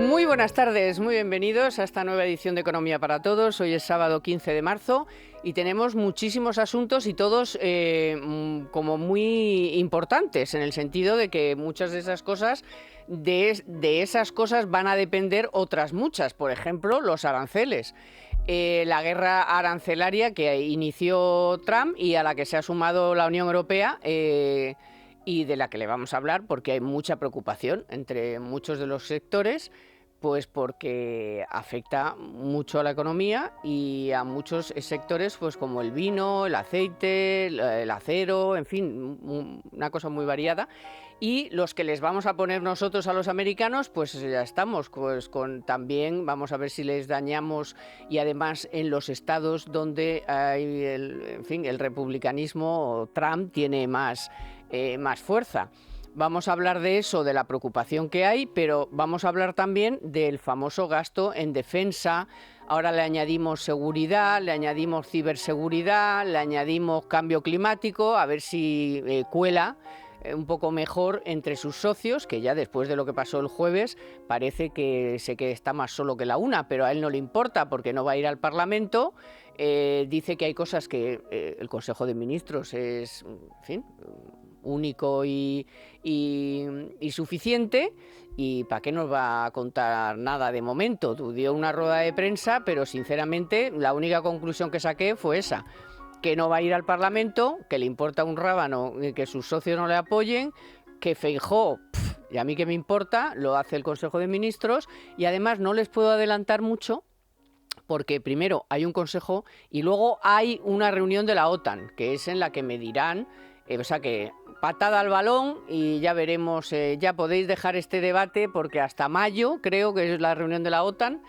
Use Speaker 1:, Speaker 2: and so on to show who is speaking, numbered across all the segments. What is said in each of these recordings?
Speaker 1: Muy buenas tardes, muy bienvenidos a esta nueva edición de Economía para Todos. Hoy es sábado 15 de marzo y tenemos muchísimos asuntos y todos como muy importantes, en el sentido de que muchas de esas cosas, de esas cosas van a depender otras muchas. Por ejemplo, los aranceles. La guerra arancelaria que inició Trump y a la que se ha sumado la Unión Europea, y de la que le vamos a hablar porque hay mucha preocupación entre muchos de los sectores, pues porque afecta mucho a la economía y a muchos sectores, pues como el vino, el aceite, el acero, en fin, una cosa muy variada. Y los que les vamos a poner nosotros a los americanos, pues ya estamos, pues también vamos a ver si les dañamos, y además en los estados donde hay el republicanismo, o Trump tiene más fuerza. Vamos a hablar de eso, de la preocupación que hay, pero vamos a hablar también del famoso gasto en defensa. Ahora le añadimos seguridad, le añadimos ciberseguridad, le añadimos cambio climático, a ver si cuela un poco mejor entre sus socios, que ya después de lo que pasó el jueves parece que sé que está más solo que la una, pero a él no le importa porque no va a ir al Parlamento. Dice que hay cosas que el Consejo de Ministros es, en fin, único y suficiente, y ¿para qué nos va a contar nada de momento? Dio una rueda de prensa, pero sinceramente la única conclusión que saqué fue esa, que no va a ir al Parlamento, que le importa un rábano que sus socios no le apoyen, que Feijóo, y a mí que me importa, lo hace el Consejo de Ministros, y además no les puedo adelantar mucho, porque primero hay un consejo y luego hay una reunión de la OTAN, que es en la que me dirán, o sea que patada al balón y ya veremos, ya podéis dejar este debate porque hasta mayo, creo que es la reunión de la OTAN,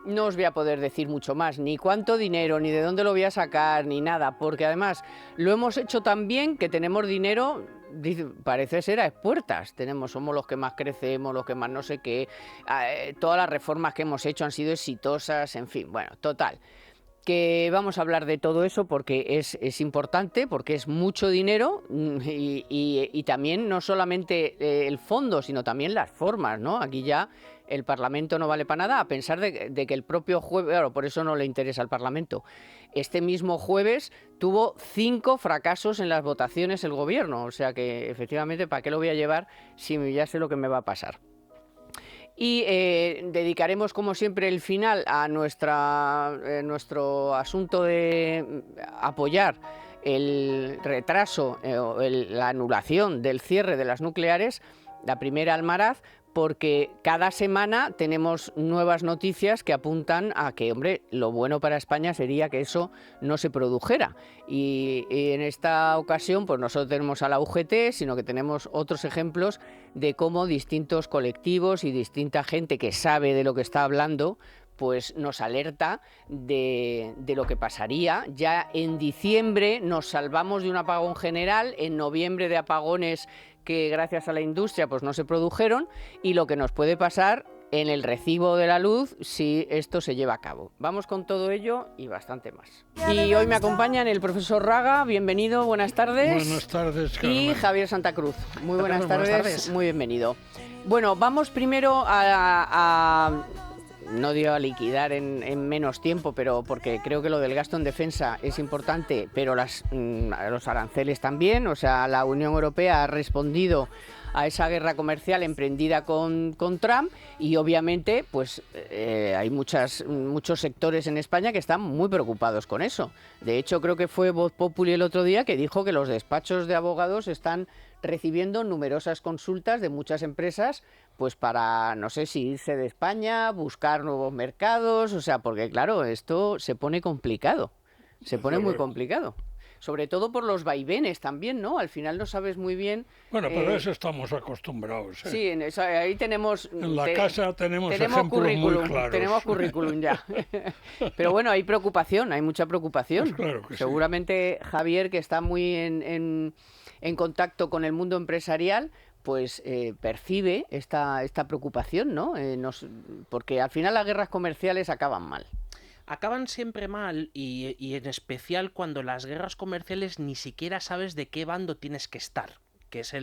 Speaker 1: no os voy a poder decir mucho más, ni cuánto dinero, ni de dónde lo voy a sacar, ni nada, porque además lo hemos hecho tan bien que tenemos dinero, parece ser a expuertas. Somos los que más crecemos, los que más no sé qué, todas las reformas que hemos hecho han sido exitosas, en fin, bueno, total. Que vamos a hablar de todo eso porque es importante, porque es mucho dinero, y también no solamente el fondo, sino también las formas, ¿no? Aquí ya el Parlamento no vale para nada, a pesar de que el propio jueves, claro, por eso no le interesa al Parlamento. Este mismo jueves tuvo 5 fracasos en las votaciones el gobierno, o sea que efectivamente, ¿para qué lo voy a llevar si ya sé lo que me va a pasar? Y dedicaremos, como siempre, el final a nuestro asunto de apoyar el retraso, la anulación del cierre de las nucleares, la primera Almaraz, porque cada semana tenemos nuevas noticias que apuntan a que, hombre, lo bueno para España sería que eso no se produjera. Y en esta ocasión, pues no solo tenemos a la UGT, sino que tenemos otros ejemplos de cómo distintos colectivos y distinta gente que sabe de lo que está hablando, pues nos alerta de lo que pasaría. Ya en diciembre nos salvamos de un apagón general, en noviembre de apagones que gracias a la industria pues no se produjeron, y lo que nos puede pasar en el recibo de la luz si esto se lleva a cabo. Vamos con todo ello y bastante más. Y hoy me acompañan el profesor Raga, bienvenido, buenas tardes.
Speaker 2: Buenas tardes, Carmen.
Speaker 1: Y Javier Santa Cruz, muy buenas tardes, muy bienvenido. Bueno, vamos primero no digo a liquidar en menos tiempo, pero porque creo que lo del gasto en defensa es importante, pero los aranceles también. O sea, la Unión Europea ha respondido a esa guerra comercial emprendida con Trump, y obviamente pues hay muchos sectores en España que están muy preocupados con eso. De hecho, creo que fue Voz Populi el otro día que dijo que los despachos de abogados están recibiendo numerosas consultas de muchas empresas, pues para, no sé si irse de España, buscar nuevos mercados, o sea, porque claro, esto se pone complicado, se pone muy complicado. Sobre todo por los vaivenes también, ¿no? Al final no sabes muy bien.
Speaker 2: Bueno, pero eso estamos acostumbrados, ¿eh?
Speaker 1: Sí, ahí tenemos.
Speaker 2: En la casa tenemos ejemplos
Speaker 1: currículum,
Speaker 2: muy claros.
Speaker 1: tenemos currículum ya. Pero bueno, hay preocupación, hay mucha preocupación.
Speaker 2: Pues claro que
Speaker 1: seguramente sí. Javier, que está muy en contacto con el mundo empresarial, pues percibe esta preocupación, ¿no? Porque al final las guerras comerciales acaban mal.
Speaker 3: Acaban siempre mal, y en especial cuando las guerras comerciales ni siquiera sabes de qué bando tienes que estar.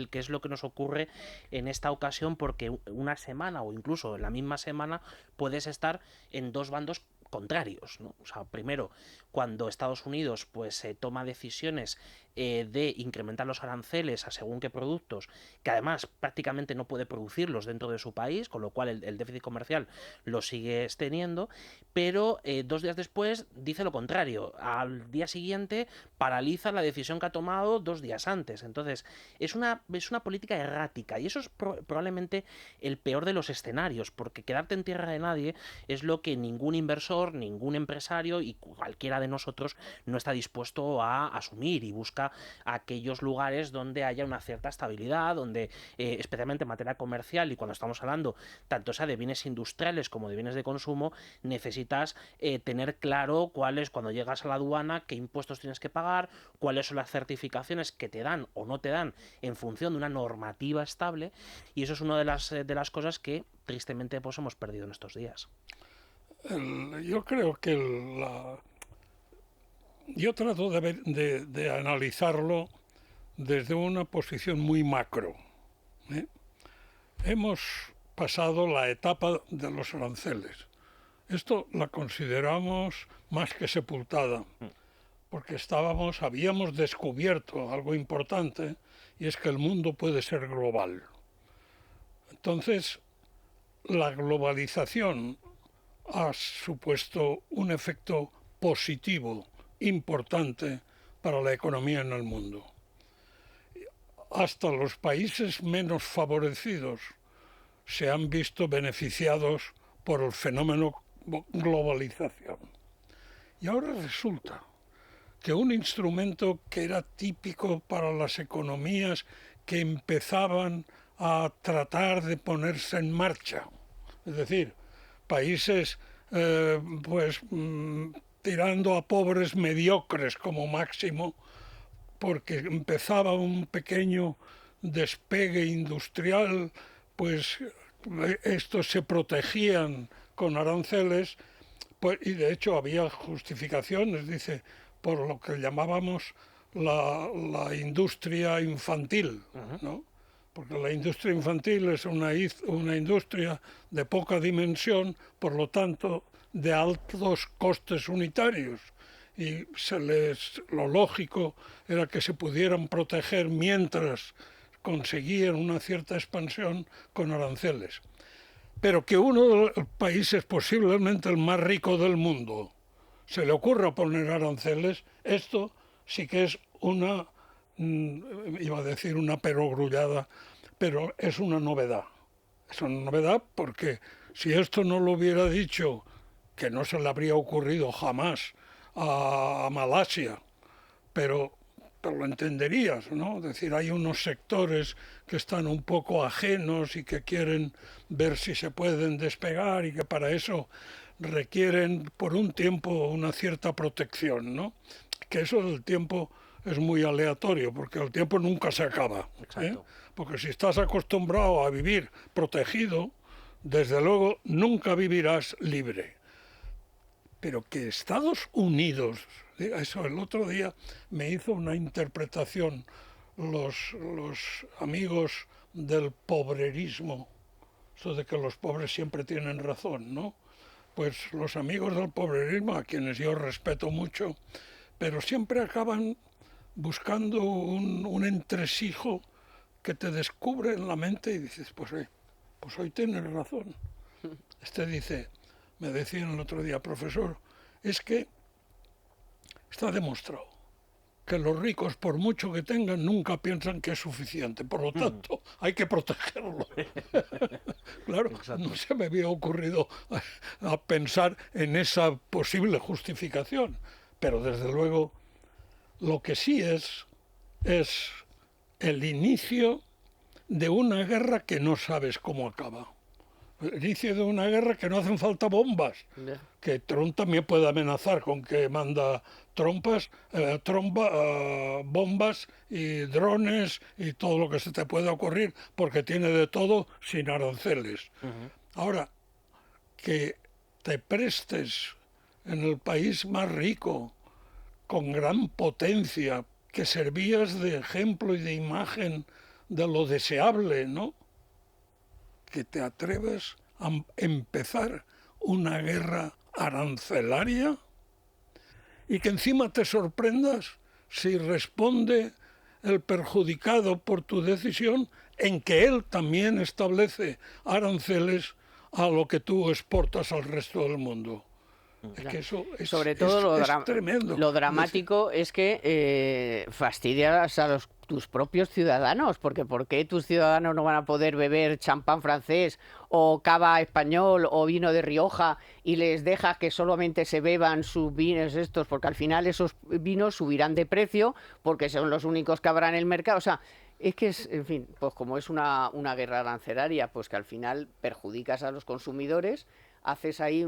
Speaker 3: que es lo que nos ocurre en esta ocasión, porque una semana o incluso en la misma semana puedes estar en dos bandos contrarios, ¿no? O sea, primero, cuando Estados Unidos pues toma decisiones de incrementar los aranceles a según qué productos, que además prácticamente no puede producirlos dentro de su país, con lo cual el déficit comercial lo sigue teniendo, pero 2 días después dice lo contrario. Al día siguiente paraliza la decisión que ha tomado 2 días antes. Entonces, es una política errática, y eso es probablemente el peor de los escenarios, porque quedarte en tierra de nadie es lo que ningún inversor, ningún empresario y cualquiera de nosotros no está dispuesto a asumir, y busca aquellos lugares donde haya una cierta estabilidad, donde especialmente en materia comercial, y cuando estamos hablando tanto sea de bienes industriales como de bienes de consumo, necesitas tener claro cuáles, cuando llegas a la aduana, qué impuestos tienes que pagar, cuáles son las certificaciones que te dan o no te dan en función de una normativa estable, y eso es una de las cosas que tristemente pues hemos perdido en estos días.
Speaker 2: Yo creo que yo trato de analizarlo desde una posición muy macro, ¿eh? Hemos pasado la etapa de los aranceles. Esto la consideramos más que sepultada, porque habíamos descubierto algo importante, y es que el mundo puede ser global. Entonces, la globalización ha supuesto un efecto positivo importante para la economía en el mundo. Hasta los países menos favorecidos se han visto beneficiados por el fenómeno globalización. Y ahora resulta que un instrumento que era típico para las economías que empezaban a tratar de ponerse en marcha, es decir, países tirando a pobres mediocres como máximo, porque empezaba un pequeño despegue industrial, pues estos se protegían con aranceles, pues, y de hecho había justificaciones, dice, por lo que llamábamos la industria infantil, ¿no? Porque la industria infantil es una industria de poca dimensión, por lo tanto de altos costes unitarios, y lo lógico era que se pudieran proteger mientras conseguían una cierta expansión con aranceles. Pero que uno de los países, posiblemente el más rico del mundo, se le ocurra poner aranceles, esto sí que es iba a decir una perogrullada, pero es una novedad. Es una novedad porque si esto no lo hubiera dicho, que no se le habría ocurrido jamás a Malasia, pero lo entenderías, ¿no? Es decir, hay unos sectores que están un poco ajenos y que quieren ver si se pueden despegar, y que para eso requieren por un tiempo una cierta protección, ¿no? Que eso del tiempo es muy aleatorio, porque el tiempo nunca se acaba, ¿eh? Porque si estás acostumbrado a vivir protegido, desde luego nunca vivirás libre. Pero que Estados Unidos, eso el otro día me hizo una interpretación los amigos del pobrerismo, eso de que los pobres siempre tienen razón, ¿no? Pues los amigos del pobrerismo, a quienes yo respeto mucho, pero siempre acaban buscando un entresijo que te descubre en la mente y dices, pues hoy tienes razón. Me decían el otro día, profesor, es que está demostrado que los ricos, por mucho que tengan, nunca piensan que es suficiente. Por lo tanto, hay que protegerlo. Claro, exacto. No se me había ocurrido a pensar en esa posible justificación. Pero desde luego, lo que sí es el inicio de una guerra que no sabes cómo acaba. El inicio de una guerra que no hacen falta bombas, que Trump también puede amenazar con que manda bombas y drones y todo lo que se te pueda ocurrir, porque tiene de todo sin aranceles. Ahora, que te prestes en el país más rico, con gran potencia, que servías de ejemplo y de imagen de lo deseable, ¿no? Que te atreves a empezar una guerra arancelaria y que encima te sorprendas si responde el perjudicado por tu decisión en que él también establece aranceles a lo que tú exportas al resto del mundo. Es que eso es,
Speaker 1: sobre todo
Speaker 2: es tremendo.
Speaker 1: Lo dramático es que fastidias a tus propios ciudadanos, porque ¿por qué tus ciudadanos no van a poder beber champán francés o cava español o vino de Rioja y les dejas que solamente se beban sus vinos estos? Porque al final esos vinos subirán de precio porque son los únicos que habrá en el mercado. O sea, es que es, en fin, pues como es una guerra arancelaria, pues que al final perjudicas a los consumidores, haces ahí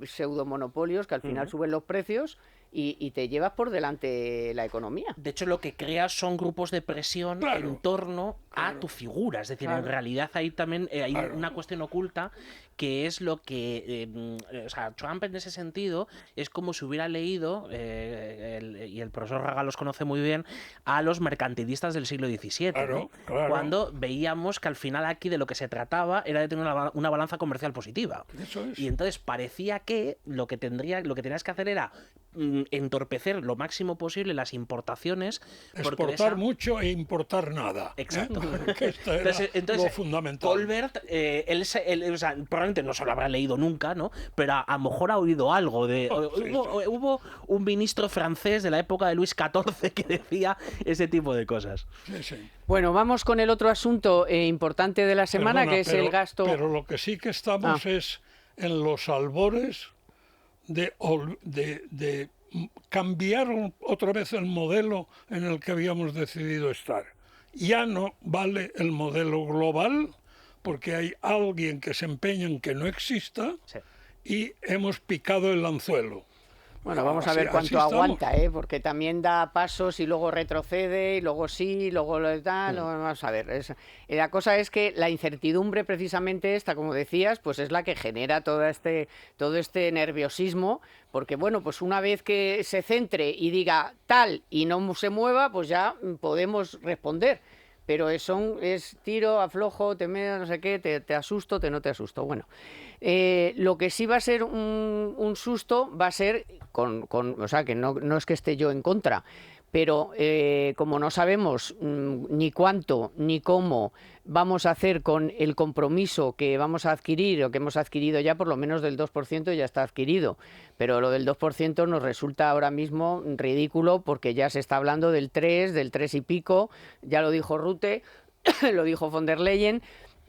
Speaker 1: pseudomonopolios que al final suben los precios y te llevas por delante la economía.
Speaker 3: De hecho, lo que creas son grupos de presión en torno a tu figura. Es decir, en realidad ahí también hay una cuestión oculta que es lo que... o sea, Trump en ese sentido es como si hubiera leído, y el profesor Raga los conoce muy bien, a los mercantilistas del siglo XVII, ¿no? Cuando veíamos que al final aquí de lo que se trataba era de tener una balanza comercial positiva.
Speaker 2: Eso es.
Speaker 3: Y entonces parecía que lo que tenías que hacer era entorpecer lo máximo posible las importaciones.
Speaker 2: Exportar mucho e importar nada.
Speaker 3: Exacto.
Speaker 2: Esto era entonces, lo fundamental.
Speaker 3: Colbert, o sea, probablemente no se lo habrá leído nunca, ¿no? Pero a lo mejor ha oído algo de... Hubo un ministro francés de la época de Luis XIV que decía ese tipo de cosas.
Speaker 2: Sí.
Speaker 1: Bueno, vamos con el otro asunto importante de la semana, que es el gasto...
Speaker 2: Pero lo que sí que estamos es en los albores de cambiar otra vez el modelo en el que habíamos decidido estar. Ya no vale el modelo global porque hay alguien que se empeña en que no exista y hemos picado el anzuelo.
Speaker 1: Bueno, vamos a ver cuánto aguanta, porque también da pasos y luego retrocede, y luego sí, y luego lo tal. Vamos a ver. La cosa es que la incertidumbre, precisamente esta, como decías, pues es la que genera todo este nerviosismo, porque bueno, pues una vez que se centre y diga tal y no se mueva, pues ya podemos responder. Pero es tiro, aflojo, no sé qué, te asusto, no te asusto. Bueno, lo que sí va a ser un susto va a ser o sea, que no es que esté yo en contra, pero como no sabemos ni cuánto ni cómo vamos a hacer con el compromiso que vamos a adquirir o que hemos adquirido ya, por lo menos del 2% ya está adquirido, pero lo del 2% nos resulta ahora mismo ridículo porque ya se está hablando del 3 y pico, ya lo dijo Rutte, lo dijo von der Leyen,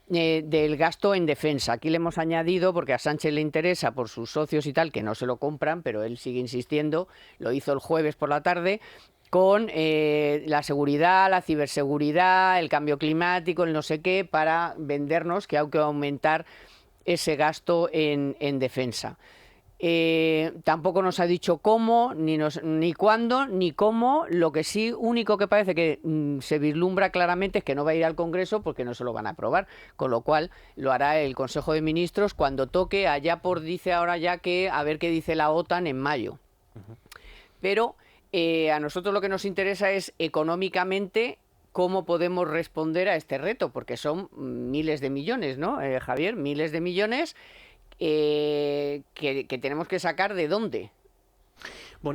Speaker 1: del gasto en defensa. Aquí le hemos añadido, porque a Sánchez le interesa por sus socios y tal, que no se lo compran, pero él sigue insistiendo, lo hizo el jueves por la tarde, con la seguridad, la ciberseguridad, el cambio climático, el no sé qué, para vendernos que hay que aumentar ese gasto en defensa. Tampoco nos ha dicho cómo, ni cuándo, ni cómo. Lo que sí, único que parece que se vislumbra claramente es que no va a ir al Congreso porque no se lo van a aprobar, con lo cual lo hará el Consejo de Ministros cuando toque, dice ahora ya que a ver qué dice la OTAN en mayo. Pero a nosotros lo que nos interesa es económicamente cómo podemos responder a este reto, porque son miles de millones, ¿no, Javier? Miles de millones que tenemos que sacar de dónde.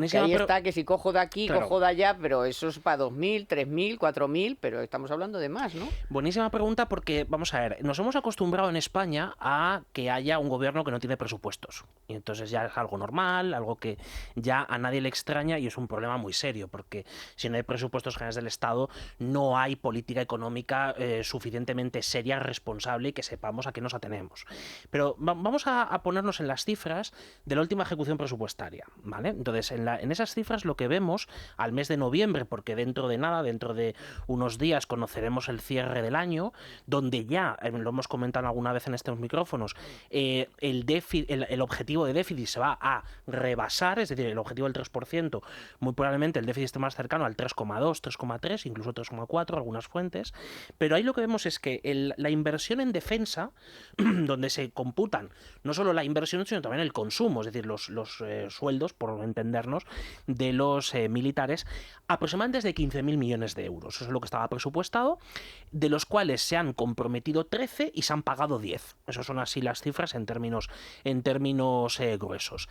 Speaker 1: Que ahí está, que si cojo de aquí, cojo de allá, pero eso es para 2.000, 3.000, 4.000, pero estamos hablando de más, ¿no?
Speaker 3: Buenísima pregunta porque, vamos a ver, nos hemos acostumbrado en España a que haya un gobierno que no tiene presupuestos. Y entonces ya es algo normal, algo que ya a nadie le extraña y es un problema muy serio, porque si no hay presupuestos generales del Estado, no hay política económica suficientemente seria, responsable y que sepamos a qué nos atenemos. Pero vamos a ponernos en las cifras de la última ejecución presupuestaria, ¿vale? Entonces, en esas cifras lo que vemos al mes de noviembre, porque dentro de unos días conoceremos el cierre del año, donde ya, lo hemos comentado alguna vez en estos micrófonos, el objetivo de déficit se va a rebasar, es decir, el objetivo del 3%, muy probablemente el déficit esté más cercano al 3,2, 3,3, incluso 3,4, algunas fuentes, pero ahí lo que vemos es que la inversión en defensa, donde se computan no solo la inversión, sino también el consumo, es decir, los sueldos, por entendernos, internos de los militares, aproximadamente de 15.000 millones de euros. Eso es lo que estaba presupuestado, de los cuales se han comprometido 13 y se han pagado 10. Esas son así las cifras en términos gruesos.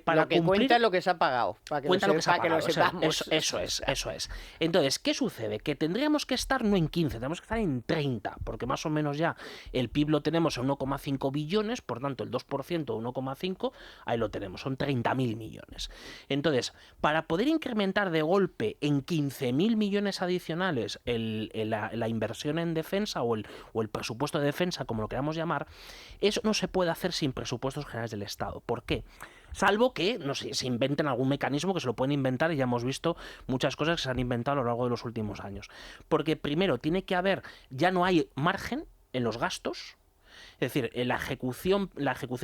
Speaker 3: Para
Speaker 1: lo que
Speaker 3: cumplir...
Speaker 1: cuenta es lo que se ha pagado, para que
Speaker 3: Cuenta
Speaker 1: lo,
Speaker 3: lo que se ha
Speaker 1: que lo
Speaker 3: pagado,
Speaker 1: sepamos.
Speaker 3: eso es. Entonces, ¿qué sucede? Que tendríamos que estar no en 15, tenemos que estar en 30, porque más o menos ya el PIB lo tenemos en 1,5 billones, por tanto el 2% de 1,5, ahí lo tenemos, son 30.000 millones. Entonces, para poder incrementar de golpe en 15.000 millones adicionales la inversión en defensa o el presupuesto de defensa, como lo queramos llamar, eso no se puede hacer sin presupuestos generales del Estado. ¿Por qué? Salvo que, no sé, se inventen algún mecanismo, que se lo pueden inventar, y ya hemos visto muchas cosas que se han inventado a lo largo de los últimos años. Porque primero tiene que haber, ya no hay margen en los gastos. Es decir, la ejecución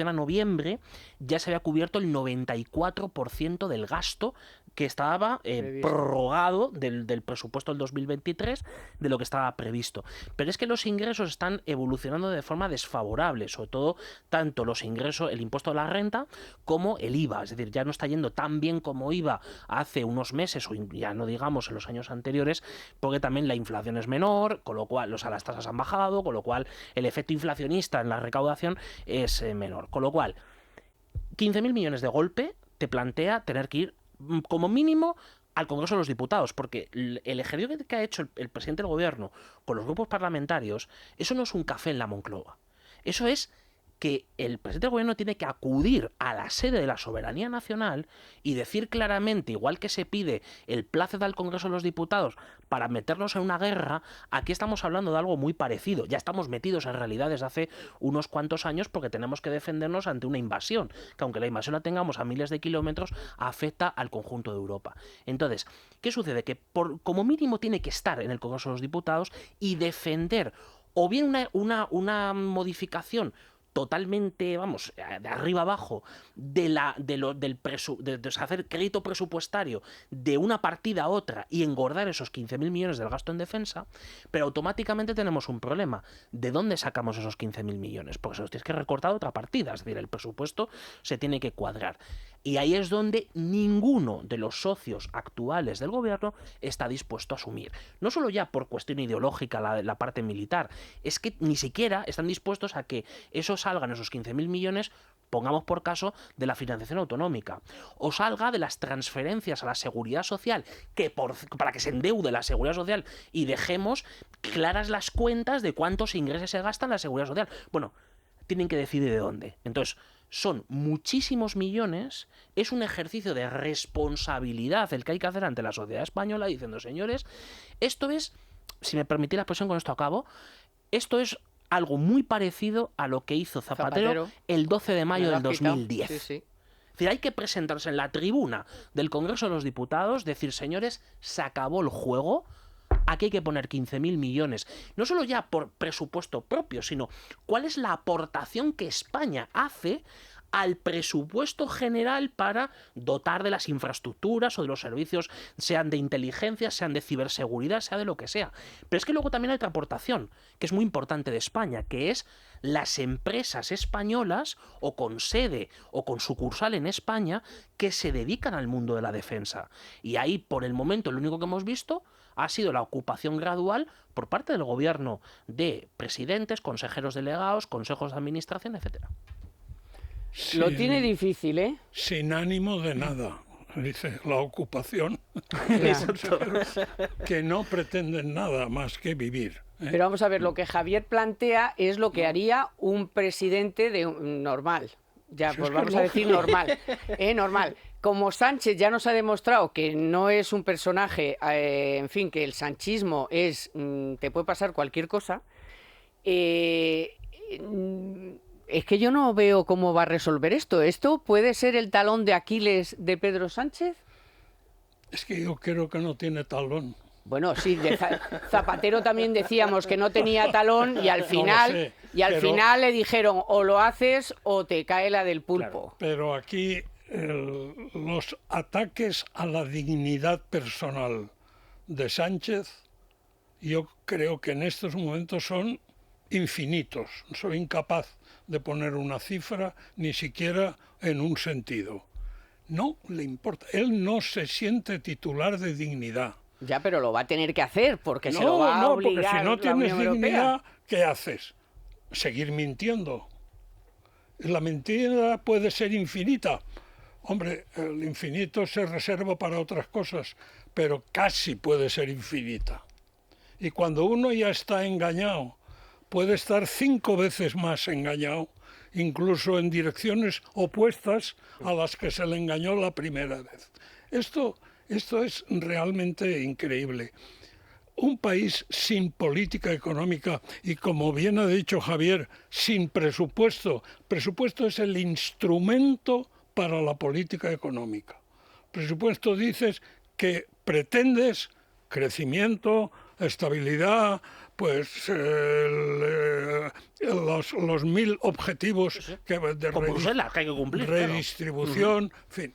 Speaker 3: a noviembre ya se había cubierto el 94% del gasto que estaba prorrogado del presupuesto del 2023, de lo que estaba previsto. Pero es que los ingresos están evolucionando de forma desfavorable, sobre todo tanto los ingresos, el impuesto a la renta, como el IVA. Es decir, ya no está yendo tan bien como iba hace unos meses, o ya no digamos en los años anteriores, porque también la inflación es menor, con lo cual las tasas han bajado, con lo cual el efecto inflacionista en la recaudación es menor. Con lo cual, 15.000 millones de golpe te plantea tener que ir como mínimo al Congreso de los Diputados, porque el ejercicio que ha hecho el presidente del gobierno con los grupos parlamentarios, eso no es un café en la Moncloa, eso es que el presidente del gobierno tiene que acudir a la sede de la soberanía nacional y decir claramente, igual que se pide el plazo al Congreso de los Diputados para meternos en una guerra, aquí estamos hablando de algo muy parecido. Ya estamos metidos en realidad desde hace unos cuantos años porque tenemos que defendernos ante una invasión, que aunque la invasión la tengamos a miles de kilómetros, afecta al conjunto de Europa. Entonces, ¿qué sucede? Que como mínimo tiene que estar en el Congreso de los Diputados y defender o bien una modificación totalmente, vamos, de arriba abajo, de hacer crédito presupuestario de una partida a otra y engordar esos 15.000 millones del gasto en defensa, pero automáticamente tenemos un problema. ¿De dónde sacamos esos 15.000 millones? Porque se los tienes que recortar a otra partida, es decir, el presupuesto se tiene que cuadrar. Y ahí es donde ninguno de los socios actuales del gobierno está dispuesto a asumir. No solo ya por cuestión ideológica la parte militar, es que ni siquiera están dispuestos a que eso salgan esos 15.000 millones, pongamos por caso, de la financiación autonómica, o salga de las transferencias a la seguridad social, para que se endeude la seguridad social y dejemos claras las cuentas de cuántos ingresos se gastan en la seguridad social. Bueno, tienen que decidir de dónde. Entonces, son muchísimos millones, es un ejercicio de responsabilidad el que hay que hacer ante la sociedad española, diciendo, señores, esto es, si me permitís la expresión, con esto acabo, esto es algo muy parecido a lo que hizo Zapatero el 12 de mayo del 2010. Sí, sí. Es decir, hay que presentarse en la tribuna del Congreso de los Diputados, decir, señores, se acabó el juego, aquí hay que poner 15.000 millones, no solo ya por presupuesto propio, sino cuál es la aportación que España hace al presupuesto general para dotar de las infraestructuras o de los servicios, sean de inteligencia, sean de ciberseguridad, sea de lo que sea. Pero es que luego también hay otra aportación, que es muy importante de España, que es las empresas españolas, o con sede o con sucursal en España, que se dedican al mundo de la defensa. Y ahí, por el momento, lo único que hemos visto ha sido la ocupación gradual por parte del gobierno de presidentes, consejeros delegados, consejos de administración, etcétera.
Speaker 1: Lo tiene difícil, ¿eh?
Speaker 2: Sin ánimo de nada, dice la ocupación. Que no pretenden nada más que vivir.
Speaker 1: Pero vamos a ver, lo que Javier plantea es lo que haría un presidente normal. Ya, pues vamos a decir normal. Normal. Como Sánchez ya nos ha demostrado que no es un personaje, en fin, que el sanchismo te puede pasar cualquier cosa, es que yo no veo cómo va a resolver esto. ¿Esto puede ser el talón de Aquiles de Pedro Sánchez?
Speaker 2: Es que yo creo que no tiene talón.
Speaker 1: Bueno, sí, de Zapatero también decíamos que no tenía talón y al final, final le dijeron o lo haces o te cae la del pulpo.
Speaker 2: Claro, pero aquí los ataques a la dignidad personal de Sánchez, yo creo que en estos momentos son infinitos. Soy incapaz de poner una cifra, ni siquiera en un sentido. no le importa. Él no se siente titular de dignidad.
Speaker 1: Ya, pero lo va a tener que hacer porque se lo va a obligar
Speaker 2: porque si no
Speaker 1: la
Speaker 2: tienes
Speaker 1: Unión
Speaker 2: dignidad,
Speaker 1: Europea.
Speaker 2: ¿qué haces? Seguir mintiendo. La mentira puede ser infinita. Hombre, el infinito se reserva para otras cosas, pero casi puede ser infinita. Y cuando uno ya está engañado, puede estar 5 veces más engañado, incluso en direcciones opuestas a las que se le engañó la primera vez. Esto es realmente increíble. Un país sin política económica y, como bien ha dicho Javier, sin presupuesto. Presupuesto es el instrumento para la política económica. Presupuesto dices que pretendes crecimiento, estabilidad, pues los 1000 objetivos que de
Speaker 3: Con Bruselas, que hay que cumplir,
Speaker 2: redistribución, en fin.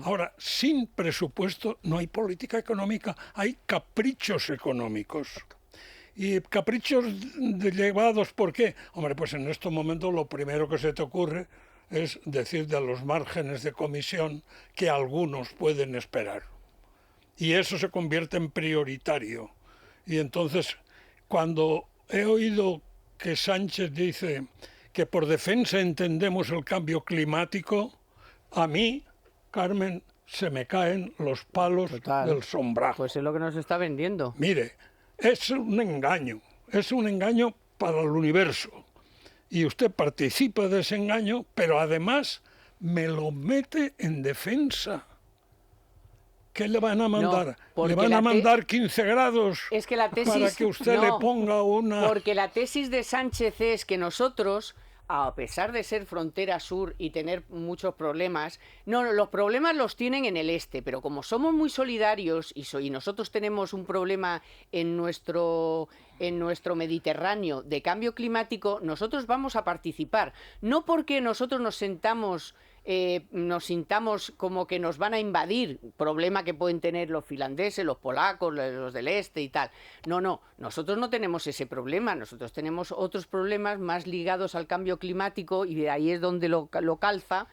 Speaker 2: Ahora, sin presupuesto no hay política económica, hay caprichos económicos. Y caprichos llevados, ¿por qué? Hombre, pues en estos momentos lo primero que se te ocurre es decir de los márgenes de comisión que algunos pueden esperar. Y eso se convierte en prioritario. Y entonces, cuando he oído que Sánchez dice que por defensa entendemos el cambio climático, a mí, Carmen, se me caen los palos del sombrajo.
Speaker 1: Pues es lo que nos está vendiendo.
Speaker 2: Mire, es un engaño para el universo. Y usted participa de ese engaño, pero además me lo mete en defensa. ¿Qué le van a mandar?
Speaker 1: No,
Speaker 2: ¿Le van a mandar 15 grados
Speaker 1: es que la tesis,
Speaker 2: para que usted le ponga una...?
Speaker 1: Porque la tesis de Sánchez es que nosotros, a pesar de ser frontera sur y tener muchos problemas, los problemas los tienen en el este, pero como somos muy solidarios y nosotros tenemos un problema en nuestro Mediterráneo de cambio climático, nosotros vamos a participar. No porque nosotros nos sintamos como que nos van a invadir, problema que pueden tener los finlandeses, los polacos, los del este y tal. No, nosotros no tenemos ese problema, nosotros tenemos otros problemas más ligados al cambio climático y de ahí es donde lo calza.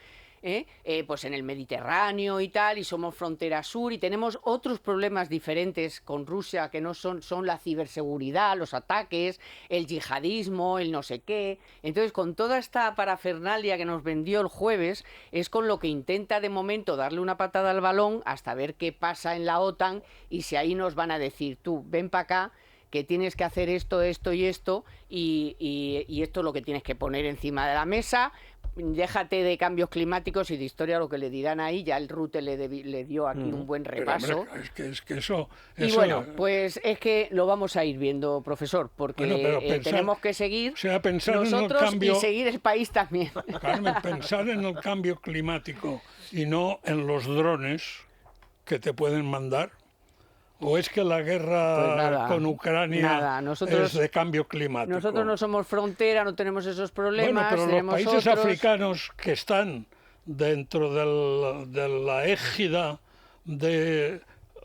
Speaker 1: Pues en el Mediterráneo y tal, y somos frontera sur y tenemos otros problemas diferentes con Rusia que no son la ciberseguridad, los ataques, el yihadismo, el no sé qué. Entonces, con toda esta parafernalia que nos vendió el jueves, es con lo que intenta de momento darle una patada al balón hasta ver qué pasa en la OTAN y si ahí nos van a decir, tú, ven para acá, que tienes que hacer esto, esto y esto, y esto es lo que tienes que poner encima de la mesa. Déjate de cambios climáticos y de historia, lo que le dirán ahí. Ya el Rute le dio aquí un buen repaso.
Speaker 2: Pero, hombre, es que eso...
Speaker 1: Y bueno, pues es que lo vamos a ir viendo, profesor, porque tenemos que seguir
Speaker 2: pensar
Speaker 1: nosotros
Speaker 2: en el cambio,
Speaker 1: y seguir el país también.
Speaker 2: Carmen, pensar en el cambio climático y no en los drones que te pueden mandar. ¿O es que la guerra con Ucrania es de cambio climático?
Speaker 1: Nosotros no somos frontera, no tenemos esos problemas.
Speaker 2: Bueno, pero los países africanos que están dentro de la égida de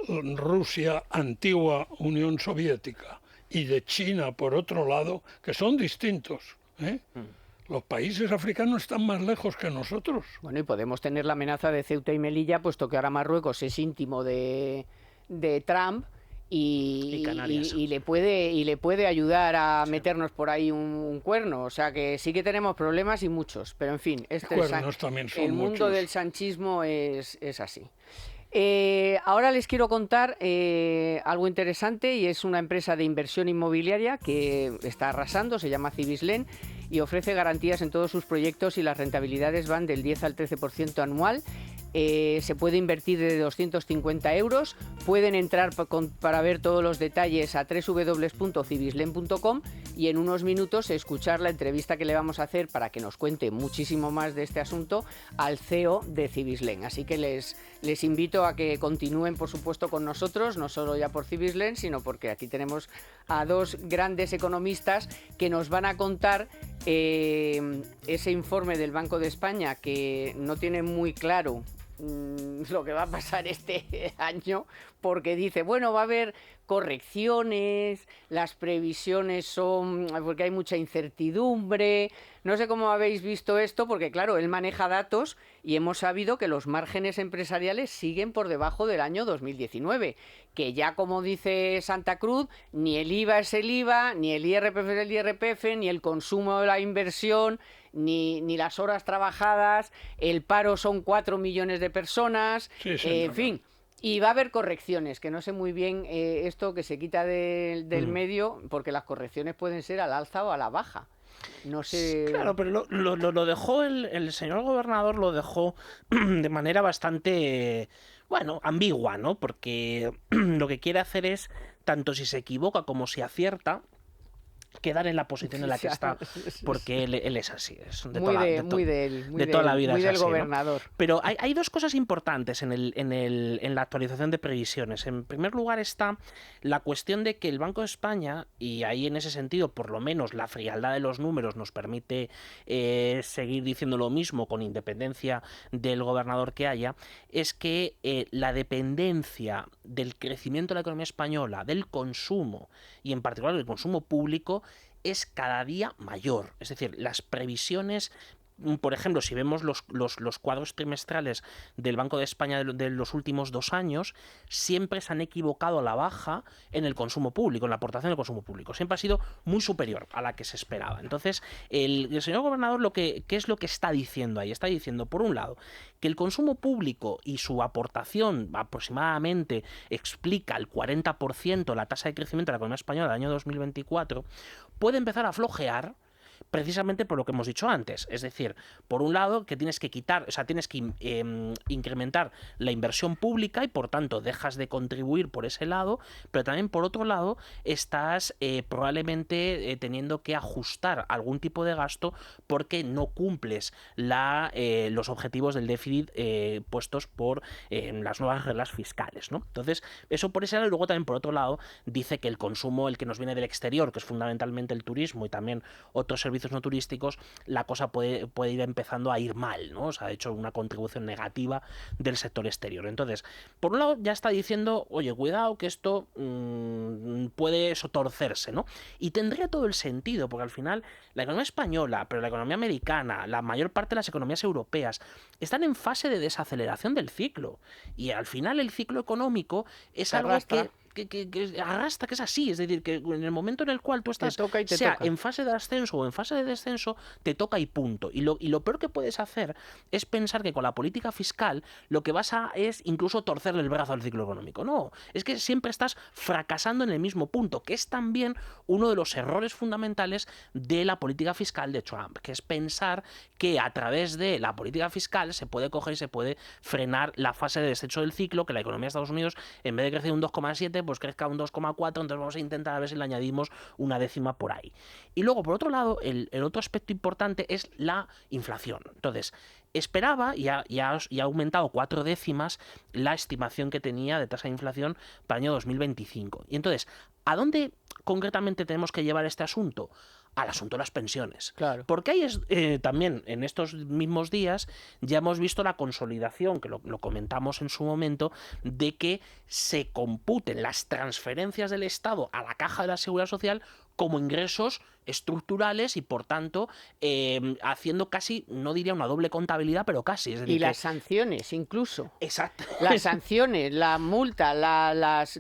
Speaker 2: Rusia, antigua Unión Soviética, y de China, por otro lado, que son distintos, Los países africanos están más lejos que nosotros.
Speaker 1: Bueno, y podemos tener la amenaza de Ceuta y Melilla, puesto que ahora Marruecos es íntimo de Trump y le puede ayudar a meternos por ahí un cuerno. O sea que sí que tenemos problemas y muchos, pero en fin, el mundo del sanchismo es así. Ahora les quiero contar algo interesante, y es una empresa de inversión inmobiliaria que está arrasando, se llama Cibislen, y ofrece garantías en todos sus proyectos y las rentabilidades van del 10 al 13% anual. Se puede invertir de 250 euros. Pueden entrar para ver todos los detalles a www.cibislen.com y en unos minutos escuchar la entrevista que le vamos a hacer para que nos cuente muchísimo más de este asunto al CEO de Cibislen. Así que les invito a que continúen, por supuesto, con nosotros, no solo ya por Cibislen, sino porque aquí tenemos a dos grandes economistas que nos van a contar ese informe del Banco de España, que no tiene muy claro lo que va a pasar este año, porque dice, bueno, va a haber correcciones, las previsiones son, porque hay mucha incertidumbre. No sé cómo habéis visto esto, porque claro, él maneja datos y hemos sabido que los márgenes empresariales siguen por debajo del año 2019, que ya como dice Santa Cruz, ni el IVA es el IVA, ni el IRPF es el IRPF, ni el consumo de la inversión, ni las horas trabajadas, el paro son 4 millones de personas,
Speaker 2: Sí,
Speaker 1: en
Speaker 2: señora.
Speaker 1: fin. Y va a haber correcciones, que no sé muy bien esto que se quita del medio, porque las correcciones pueden ser al alza o a la baja. No sé.
Speaker 3: Claro, pero lo dejó el señor gobernador, lo dejó de manera bastante, bueno, ambigua, ¿no? Porque lo que quiere hacer es, tanto si se equivoca como si acierta, quedar en la posición en la que está, porque él es así, es de toda la vida
Speaker 1: muy
Speaker 3: es
Speaker 1: del
Speaker 3: así, ¿no?
Speaker 1: gobernador.
Speaker 3: Pero hay dos cosas importantes en la actualización de previsiones. En primer lugar está la cuestión de que el Banco de España, y ahí en ese sentido, por lo menos la frialdad de los números nos permite seguir diciendo lo mismo con independencia del gobernador que haya, es que la dependencia del crecimiento de la economía española, del consumo, y en particular del consumo público, es cada día mayor. Es decir, las previsiones, por ejemplo, si vemos los cuadros trimestrales del Banco de España de los últimos 2 años, siempre se han equivocado a la baja en el consumo público, en la aportación del consumo público. Siempre ha sido muy superior a la que se esperaba. Entonces, el señor gobernador, ¿qué es lo que está diciendo ahí? Está diciendo, por un lado, que el consumo público y su aportación aproximadamente explica el 40% la tasa de crecimiento de la economía española del año 2024, puede empezar a flojear precisamente por lo que hemos dicho antes. Es decir, por un lado, que tienes que incrementar la inversión pública y por tanto dejas de contribuir por ese lado, pero también por otro lado estás probablemente teniendo que ajustar algún tipo de gasto porque no cumples los objetivos del déficit puestos por las nuevas reglas fiscales, ¿no? Entonces, eso por ese lado, y luego también por otro lado dice que el consumo, el que nos viene del exterior, que es fundamentalmente el turismo y también otros servicios no turísticos, la cosa puede ir empezando a ir mal, ¿no? O sea, ha hecho una contribución negativa del sector exterior. Entonces, por un lado ya está diciendo, oye, cuidado que esto puede eso torcerse, ¿no? Y tendría todo el sentido, porque al final la economía española, pero la economía americana, la mayor parte de las economías europeas, están en fase de desaceleración del ciclo. Y al final el ciclo económico es algo que arrastra, que es así, es decir, que en el momento en el cual tú estás, sea en fase de ascenso o en fase de descenso, te toca y punto. Y lo peor que puedes hacer es pensar que con la política fiscal lo que vas a es incluso torcerle el brazo al ciclo económico. No, es que siempre estás fracasando en el mismo punto, que es también uno de los errores fundamentales de la política fiscal de Trump, que es pensar que a través de la política fiscal se puede coger y se puede frenar la fase de descenso del ciclo, que la economía de Estados Unidos, en vez de crecer un 2,7, pues crezca un 2,4, entonces vamos a intentar a ver si le añadimos una décima por ahí. Y luego, por otro lado, el otro aspecto importante es la inflación. Entonces, esperaba y ha aumentado 4 décimas la estimación que tenía de tasa de inflación para el año 2025. Y entonces, ¿a dónde concretamente tenemos que llevar este asunto? Al asunto de las pensiones.
Speaker 1: Claro.
Speaker 3: Porque ahí también en estos mismos días ya hemos visto la consolidación, que lo comentamos en su momento, de que se computen las transferencias del Estado a la Caja de la Seguridad Social como ingresos estructurales y por tanto haciendo casi, no diría una doble contabilidad, pero casi. Es decir,
Speaker 1: y las sanciones incluso.
Speaker 3: Exacto.
Speaker 1: Las sanciones, la multa,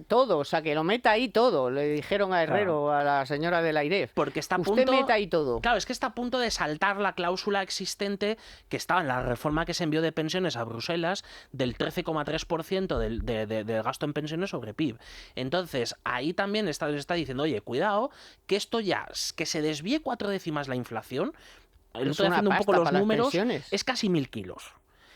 Speaker 1: todo, o sea, que lo meta ahí todo. Le dijeron a Herrero, claro, a la señora de la AIREF.
Speaker 3: Porque está a
Speaker 1: Usted
Speaker 3: punto,
Speaker 1: meta ahí todo.
Speaker 3: Claro, es que está a punto de saltar la cláusula existente que estaba en la reforma que se envió de pensiones a Bruselas del 13,3% del gasto en pensiones sobre PIB. Entonces, ahí también está diciendo, oye, cuidado, que esto ya, que se desvíe 4 décimas la inflación, estoy haciendo un poco los números, es casi 1.000 kilos.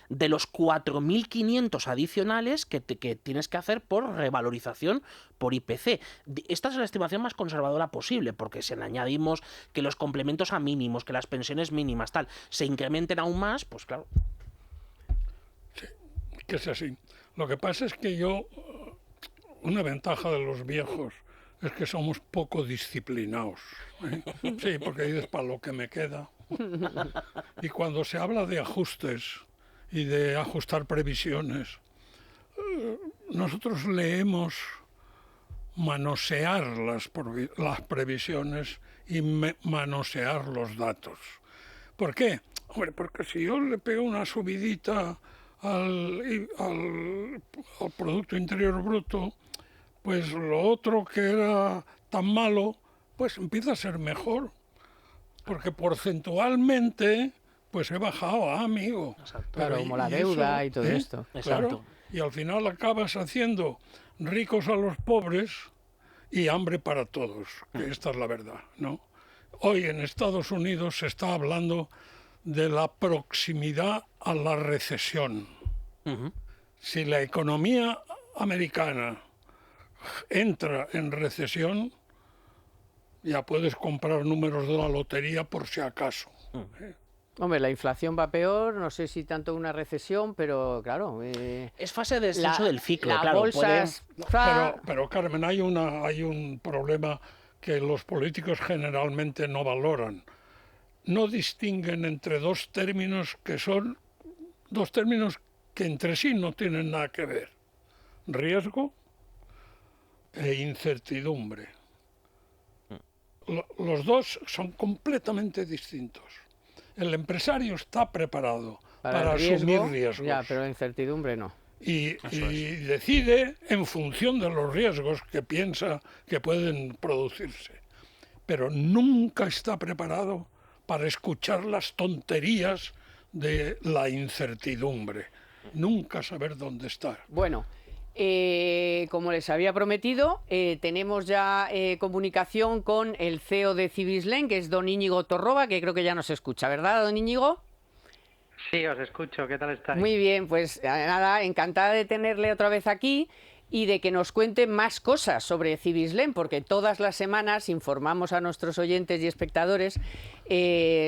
Speaker 3: De los 4.500 adicionales que tienes que hacer por revalorización por IPC. Esta es la estimación más conservadora posible, porque si le añadimos que los complementos a mínimos, que las pensiones mínimas, tal, se incrementen aún más, pues claro.
Speaker 2: Sí, que es así. Lo que pasa es que una ventaja de los viejos es que somos poco disciplinados, ¿eh? Sí, porque dices, para lo que me queda. Y cuando se habla de ajustes y de ajustar previsiones, nosotros leemos manosear las previsiones y manosear los datos. ¿Por qué? Hombre, porque si yo le pego una subidita al Producto Interior Bruto, pues lo otro que era tan malo, pues empieza a ser mejor. Porque porcentualmente, pues he bajado, amigo.
Speaker 3: Exacto.
Speaker 1: Claro, como la deuda y todo esto.
Speaker 2: Claro,
Speaker 3: Exacto.
Speaker 2: y al final acabas haciendo ricos a los pobres y hambre para todos, que esta es la verdad, ¿no? Hoy en Estados Unidos se está hablando de la proximidad a la recesión.
Speaker 3: Ujú.
Speaker 2: Si la economía americana entra en recesión, ya puedes comprar números de la lotería por si acaso.
Speaker 1: Hombre, la inflación va peor, no sé si tanto una recesión, pero claro...
Speaker 3: Es fase de descenso del ciclo,
Speaker 1: las
Speaker 3: claro.
Speaker 1: bolsas...
Speaker 2: Pero Carmen, hay un problema que los políticos generalmente no valoran. No distinguen entre dos términos que son dos términos que entre sí no tienen nada que ver. Riesgo e incertidumbre. Los dos son completamente distintos. El empresario está preparado para
Speaker 1: el riesgo,
Speaker 2: asumir riesgos.
Speaker 1: Ya, pero la incertidumbre no.
Speaker 2: Y decide en función de los riesgos que piensa que pueden producirse. Pero nunca está preparado para escuchar las tonterías de la incertidumbre. Nunca saber dónde está.
Speaker 1: Bueno, como les había prometido, tenemos ya comunicación con el CEO de Cibislen, que es don Íñigo Torroba, que creo que ya nos escucha, ¿verdad, don Íñigo?
Speaker 4: Sí, os escucho. ¿Qué tal estáis?
Speaker 1: Muy bien, pues nada, encantada de tenerle otra vez aquí y de que nos cuente más cosas sobre Cibislen, porque todas las semanas informamos a nuestros oyentes y espectadores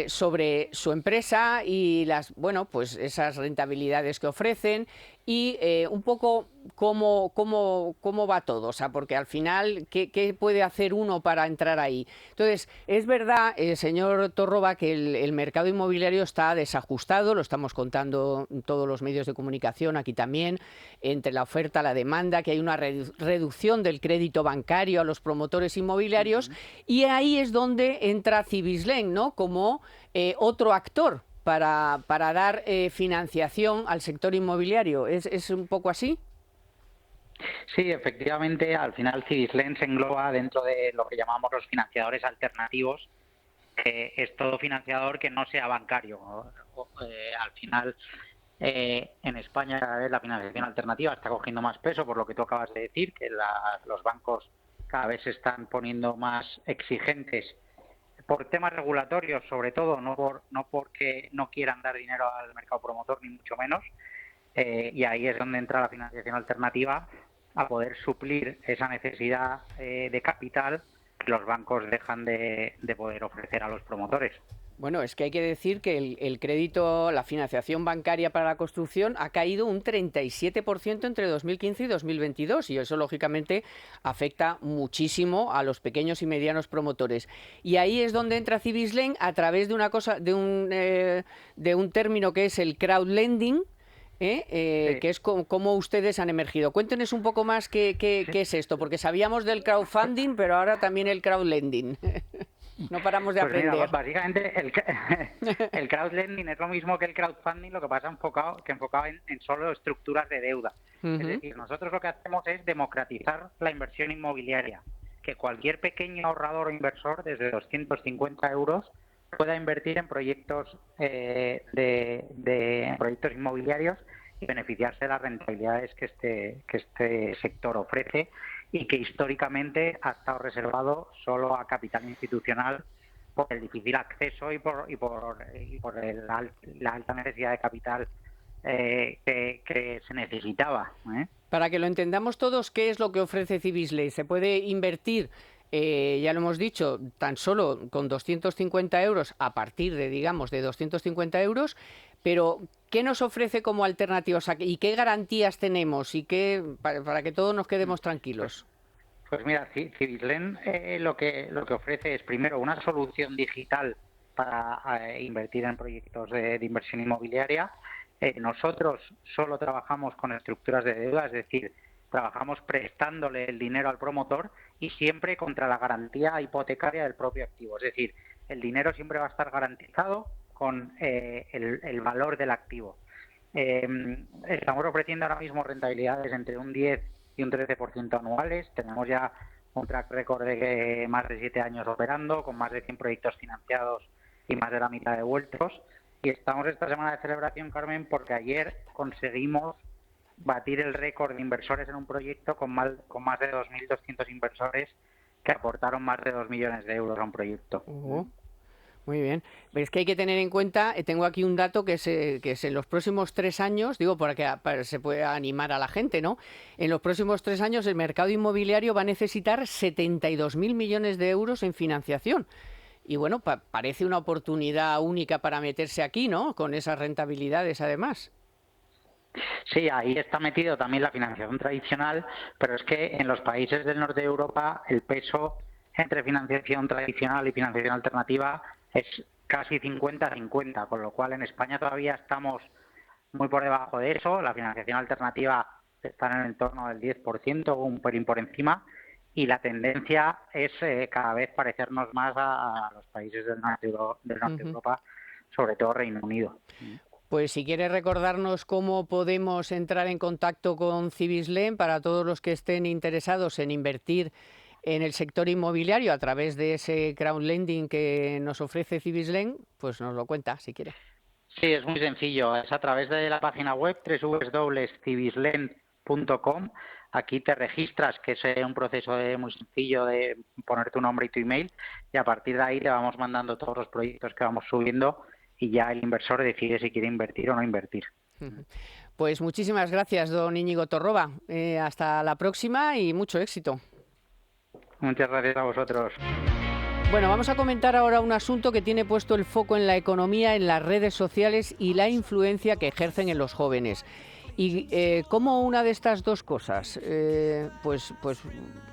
Speaker 1: sobre su empresa y pues esas rentabilidades que ofrecen y un poco cómo va todo, o sea, porque al final, ¿qué puede hacer uno para entrar ahí? Entonces, es verdad, señor Torroba, que el mercado inmobiliario está desajustado, lo estamos contando en todos los medios de comunicación, aquí también, entre la oferta y la demanda, que hay una reducción del crédito bancario a los promotores inmobiliarios, y ahí es donde entra Cibislen, ¿no? Como otro actor para dar financiación al sector inmobiliario. ¿Es un poco así?
Speaker 4: Sí, efectivamente, al final Cibislen se engloba dentro de lo que llamamos los financiadores alternativos, que es todo financiador que no sea bancario. Al final, en España cada vez la financiación alternativa está cogiendo más peso, por lo que tú acabas de decir, que los bancos cada vez se están poniendo más exigentes por temas regulatorios, sobre todo, no porque no quieran dar dinero al mercado promotor, ni mucho menos, y ahí es donde entra la financiación alternativa a poder suplir esa necesidad de capital que los bancos dejan de poder ofrecer a los promotores.
Speaker 1: Bueno, es que hay que decir que el crédito, la financiación bancaria para la construcción ha caído un 37% entre 2015 y 2022 y eso lógicamente afecta muchísimo a los pequeños y medianos promotores. Y ahí es donde entra Cibislen a través de de un término que es el crowdlending. Sí. Que es como ustedes han emergido. Cuéntenos un poco más qué es esto, porque sabíamos del crowdfunding, pero ahora también el crowdlending. No paramos de aprender.
Speaker 4: Mira, básicamente el crowdlending es lo mismo que el crowdfunding, lo que pasa enfocado en solo estructuras de deuda. Es decir, nosotros lo que hacemos es democratizar la inversión inmobiliaria, que cualquier pequeño ahorrador o inversor desde 250 euros pueda invertir en proyectos proyectos inmobiliarios y beneficiarse de las rentabilidades que este sector ofrece y que históricamente ha estado reservado solo a capital institucional por el difícil acceso y por la alta necesidad de capital que se necesitaba.
Speaker 1: Para que lo entendamos todos, ¿qué es lo que ofrece Cibislen? ¿Se puede invertir, ya lo hemos dicho, tan solo con 250 euros a partir de 250 euros? Pero, ¿qué nos ofrece como alternativa? O sea, ¿y qué garantías tenemos? Y para que todos nos quedemos tranquilos.
Speaker 4: Pues mira, Cibislen lo que ofrece es primero una solución digital para invertir en proyectos de inversión inmobiliaria. Nosotros solo trabajamos con estructuras de deuda, es decir, trabajamos prestándole el dinero al promotor y siempre contra la garantía hipotecaria del propio activo. Es decir, el dinero siempre va a estar garantizado con el valor del activo. Estamos ofreciendo ahora mismo rentabilidades entre un 10 y un 13% anuales. Tenemos ya un track record de más de 7 años operando, con más de 100 proyectos financiados y más de la mitad devueltos. Y estamos esta semana de celebración, Carmen, porque ayer conseguimos batir el récord de inversores en un proyecto con más de 2.200 inversores que aportaron más de 2 millones de euros a un proyecto.
Speaker 1: Muy bien. Pero es que hay que tener en cuenta, tengo aquí un dato que es en los próximos 3 años, digo, para que se pueda animar a la gente, ¿no? En los próximos 3 años el mercado inmobiliario va a necesitar 72.000 millones de euros en financiación. Y bueno, parece una oportunidad única para meterse aquí, ¿no? Con esas rentabilidades, además.
Speaker 4: Sí, ahí está metido también la financiación tradicional, pero es que en los países del norte de Europa el peso entre financiación tradicional y financiación alternativa es casi 50-50, con lo cual en España todavía estamos muy por debajo de eso. La financiación alternativa está en el entorno del 10%, un pelín por encima, y la tendencia es cada vez parecernos más a los países del norte de Europa, sobre todo Reino Unido.
Speaker 1: Pues si quieres recordarnos cómo podemos entrar en contacto con Cibislen para todos los que estén interesados en invertir en el sector inmobiliario a través de ese crowdlending que nos ofrece Cibislen, pues nos lo cuenta si quiere.
Speaker 4: Sí, es muy sencillo. Es a través de la página web www.cibislen.com. Aquí te registras, que es un proceso muy sencillo de poner tu nombre y tu email, y a partir de ahí te vamos mandando todos los proyectos que vamos subiendo y ya el inversor decide si quiere invertir o no invertir.
Speaker 1: Pues muchísimas gracias, don Íñigo Torroba. Hasta la próxima y mucho éxito.
Speaker 4: Muchas gracias a vosotros.
Speaker 1: Bueno, vamos a comentar ahora un asunto que tiene puesto el foco en la economía, en las redes sociales y la influencia que ejercen en los jóvenes. Y cómo una de estas dos cosas, pues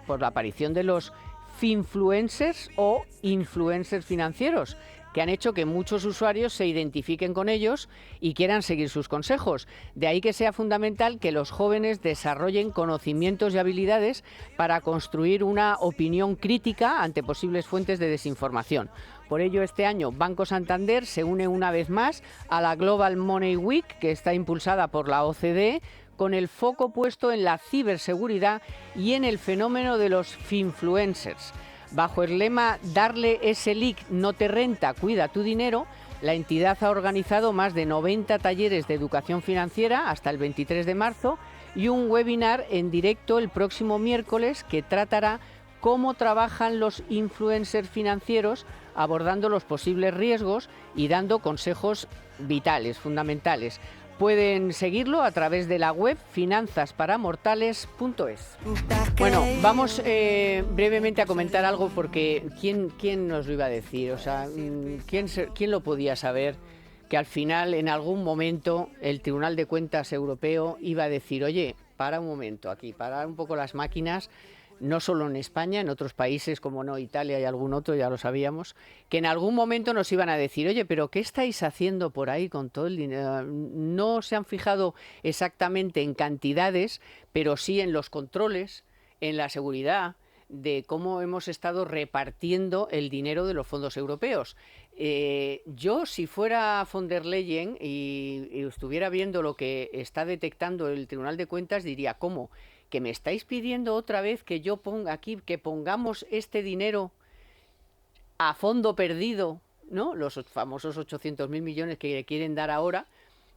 Speaker 1: por la aparición de los finfluencers o influencers financieros, que han hecho que muchos usuarios se identifiquen con ellos y quieran seguir sus consejos. De ahí que sea fundamental que los jóvenes desarrollen conocimientos y habilidades para construir una opinión crítica ante posibles fuentes de desinformación. Por ello, este año Banco Santander se une una vez más a la Global Money Week, que está impulsada por la OCDE, con el foco puesto en la ciberseguridad y en el fenómeno de los finfluencers. Bajo el lema "Darle ese leak no te renta, cuida tu dinero", la entidad ha organizado más de 90 talleres de educación financiera hasta el 23 de marzo y un webinar en directo el próximo miércoles que tratará cómo trabajan los influencers financieros, abordando los posibles riesgos y dando consejos vitales, fundamentales. Pueden seguirlo a través de la web finanzasparamortales.es. Bueno, vamos brevemente a comentar algo porque ¿quién nos lo iba a decir? O sea, ¿quién lo podía saber? Que al final, en algún momento, el Tribunal de Cuentas Europeo iba a decir: oye, para un momento aquí, parar un poco las máquinas. No solo en España, en otros países como Italia y algún otro, ya lo sabíamos, que en algún momento nos iban a decir: oye, pero ¿qué estáis haciendo por ahí con todo el dinero? No se han fijado exactamente en cantidades, pero sí en los controles, en la seguridad, de cómo hemos estado repartiendo el dinero de los fondos europeos. Yo, si fuera von der Leyen y estuviera viendo lo que está detectando el Tribunal de Cuentas, diría: ¿cómo? ¿Que me estáis pidiendo otra vez que yo ponga aquí, que pongamos este dinero a fondo perdido, ¿no? Los famosos 800.000 millones que quieren dar ahora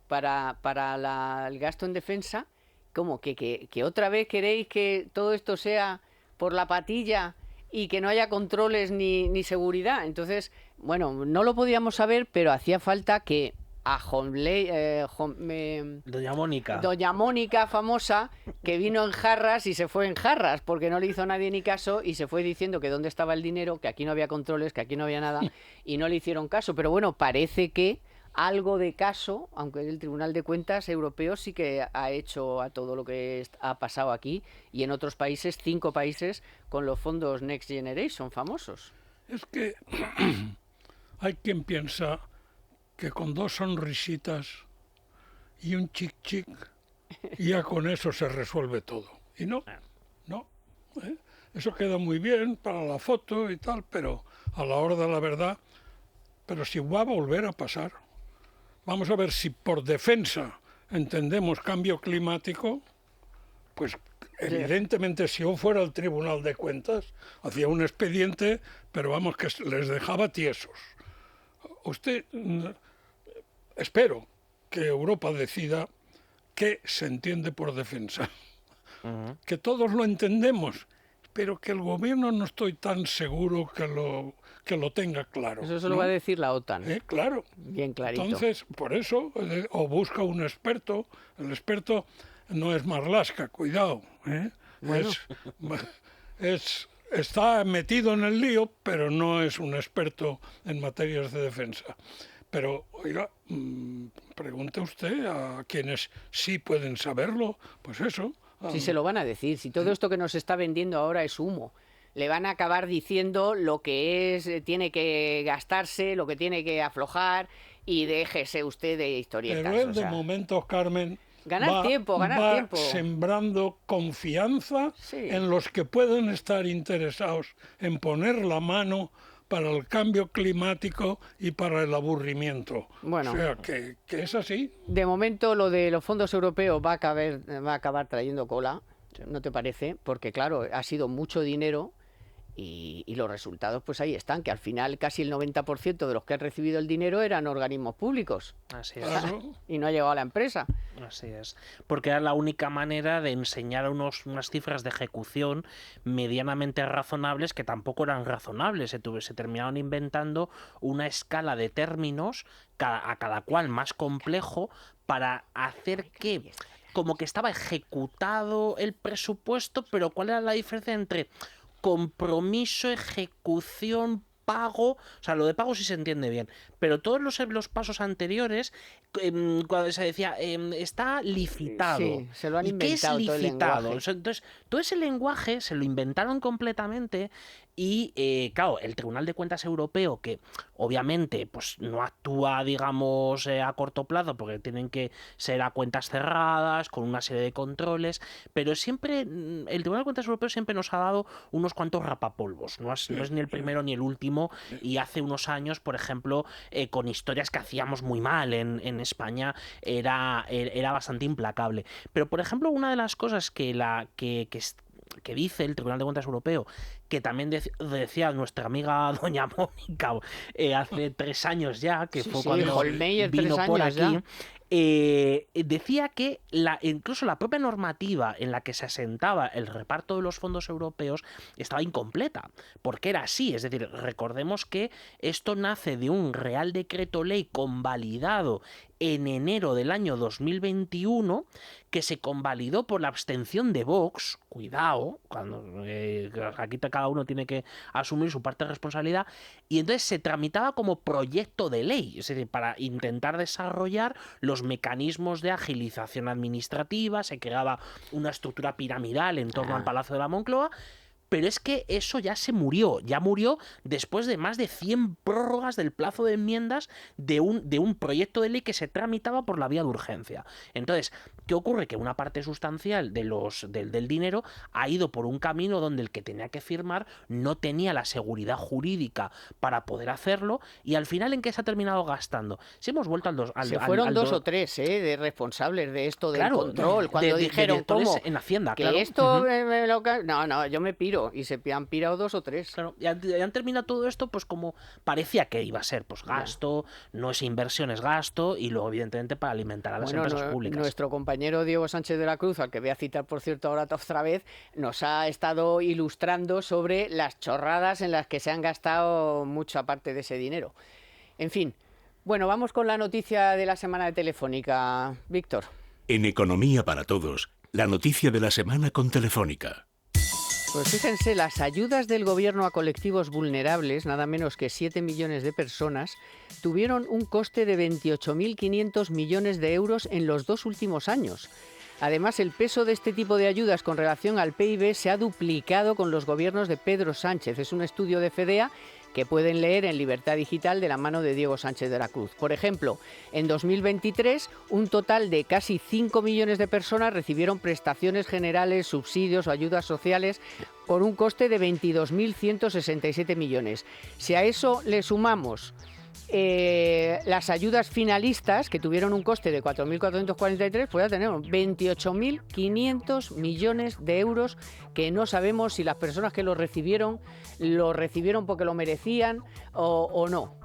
Speaker 1: para el gasto en defensa. ¿Cómo? ¿Que otra vez queréis que todo esto sea por la patilla y que no haya controles ni seguridad? Entonces, bueno, no lo podíamos saber, pero hacía falta que a Doña Mónica famosa, que vino en jarras y se fue en jarras porque no le hizo a nadie ni caso y se fue diciendo que dónde estaba el dinero, que aquí no había controles, que aquí no había nada, y no le hicieron caso. Pero bueno, parece que algo de caso, aunque el Tribunal de Cuentas Europeo sí que ha hecho a todo lo que ha pasado aquí y en otros países, 5 países, con los fondos Next Generation famosos.
Speaker 2: Es que hay quien piensa que con 2 sonrisitas y un chic-chic, ya con eso se resuelve todo. Y no. ¿eh? Eso queda muy bien para la foto y tal, pero a la hora de la verdad, pero si va a volver a pasar. Vamos a ver si por defensa entendemos cambio climático, pues evidentemente si yo fuera al Tribunal de Cuentas, hacía un expediente, pero vamos, que les dejaba tiesos. Usted, espero que Europa decida qué se entiende por defensa. Que todos lo entendemos, pero que el gobierno no estoy tan seguro que lo tenga claro.
Speaker 1: Eso se lo va a decir la OTAN.
Speaker 2: Claro.
Speaker 1: Bien clarito.
Speaker 2: Entonces, por eso, o busca un experto. El experto no es Marlaska, cuidado.
Speaker 1: Bueno.
Speaker 2: Está metido en el lío, pero no es un experto en materias de defensa. Pero, oiga, pregunte usted a quienes sí pueden saberlo, pues eso.
Speaker 1: Si se lo van a decir, si todo esto que nos está vendiendo ahora es humo. Le van a acabar diciendo lo que tiene que gastarse, lo que tiene que aflojar, y déjese usted de historietas.
Speaker 2: Pero él de momento, Carmen,
Speaker 1: ganar tiempo.
Speaker 2: Sembrando confianza en los que pueden estar interesados en poner la mano para el cambio climático y para el aburrimiento.
Speaker 1: Bueno,
Speaker 2: o sea, que es así.
Speaker 1: De momento lo de los fondos europeos va a acabar trayendo cola, ¿no te parece? Porque claro, ha sido mucho dinero y los resultados pues ahí están, que al final casi el 90% de los que han recibido el dinero eran organismos públicos.
Speaker 3: Así es.
Speaker 2: Claro.
Speaker 1: Y no ha llegado a la empresa.
Speaker 3: Así es, porque era la única manera de enseñar unas cifras de ejecución medianamente razonables, que tampoco eran razonables. Se terminaron inventando una escala de términos, a cada cual más complejo, para hacer que como que estaba ejecutado el presupuesto, pero ¿cuál era la diferencia entre compromiso, ejecución, pago? O sea, lo de pago sí se entiende bien, pero todos los pasos anteriores, cuando se decía está licitado.
Speaker 1: Sí, se lo han
Speaker 3: ¿Y
Speaker 1: inventado.
Speaker 3: qué es licitado?
Speaker 1: Todo el lenguaje.
Speaker 3: Entonces, todo ese lenguaje se lo inventaron completamente y, claro, el Tribunal de Cuentas Europeo, que obviamente pues no actúa, digamos, a corto plazo, porque tienen que ser a cuentas cerradas, con una serie de controles, pero siempre, el Tribunal de Cuentas Europeo siempre nos ha dado unos cuantos rapapolvos, no es ni el primero ni el último, y hace unos años, por ejemplo, con historias que hacíamos muy mal en España, era bastante implacable. Pero, por ejemplo, una de las cosas que dice el Tribunal de Cuentas Europeo, que también decía nuestra amiga doña Mónica hace 3 años ya, que fue cuando
Speaker 1: Holmeyer,
Speaker 3: vino
Speaker 1: 3
Speaker 3: por
Speaker 1: años
Speaker 3: aquí,
Speaker 1: ya.
Speaker 3: decía que incluso la propia normativa en la que se asentaba el reparto de los fondos europeos estaba incompleta, porque era así. Es decir, recordemos que esto nace de un Real Decreto Ley convalidado en enero del año 2021, que se convalidó por la abstención de Vox. Cuidado, cuando aquí cada uno tiene que asumir su parte de responsabilidad, y entonces se tramitaba como proyecto de ley, es decir, para intentar desarrollar los mecanismos de agilización administrativa. Se creaba una estructura piramidal en torno al Palacio de la Moncloa. Pero es que eso ya murió después de más de 100 prórrogas del plazo de enmiendas de un proyecto de ley que se tramitaba por la vía de urgencia. Entonces, ¿qué ocurre? Que una parte sustancial del dinero ha ido por un camino donde el que tenía que firmar no tenía la seguridad jurídica para poder hacerlo, y al final, ¿en qué se ha terminado gastando? Si hemos vuelto
Speaker 1: Se fueron 2 o 3 de responsables de esto del control, cuando dijeron, ¿cómo?
Speaker 3: En Hacienda,
Speaker 1: que
Speaker 3: claro.
Speaker 1: esto no, yo me piro. Y se han pirado 2 o 3.
Speaker 3: Claro, y han terminado todo esto pues como parecía que iba a ser, pues gasto, no es inversión, es gasto, y luego evidentemente para alimentar a las empresas públicas.
Speaker 1: Nuestro compañero Diego Sánchez de la Cruz, al que voy a citar por cierto ahora otra vez, nos ha estado ilustrando sobre las chorradas en las que se han gastado mucha parte de ese dinero. En fin, bueno, vamos con la noticia de la semana de Telefónica. Víctor.
Speaker 5: En Economía para Todos, la noticia de la semana con Telefónica.
Speaker 1: Pues fíjense, las ayudas del gobierno a colectivos vulnerables, nada menos que 7 millones de personas, tuvieron un coste de 28.500 millones de euros en los 2 últimos años. Además, el peso de este tipo de ayudas con relación al PIB se ha duplicado con los gobiernos de Pedro Sánchez. Es un estudio de FEDEA que pueden leer en Libertad Digital de la mano de Diego Sánchez de la Cruz. Por ejemplo, en 2023 un total de casi 5 millones de personas recibieron prestaciones generales, subsidios o ayudas sociales por un coste de 22.167 millones. Si a eso le sumamos las ayudas finalistas, que tuvieron un coste de 4.443, pues ya tenemos 28.500 millones de euros que no sabemos si las personas que lo recibieron porque lo merecían o no.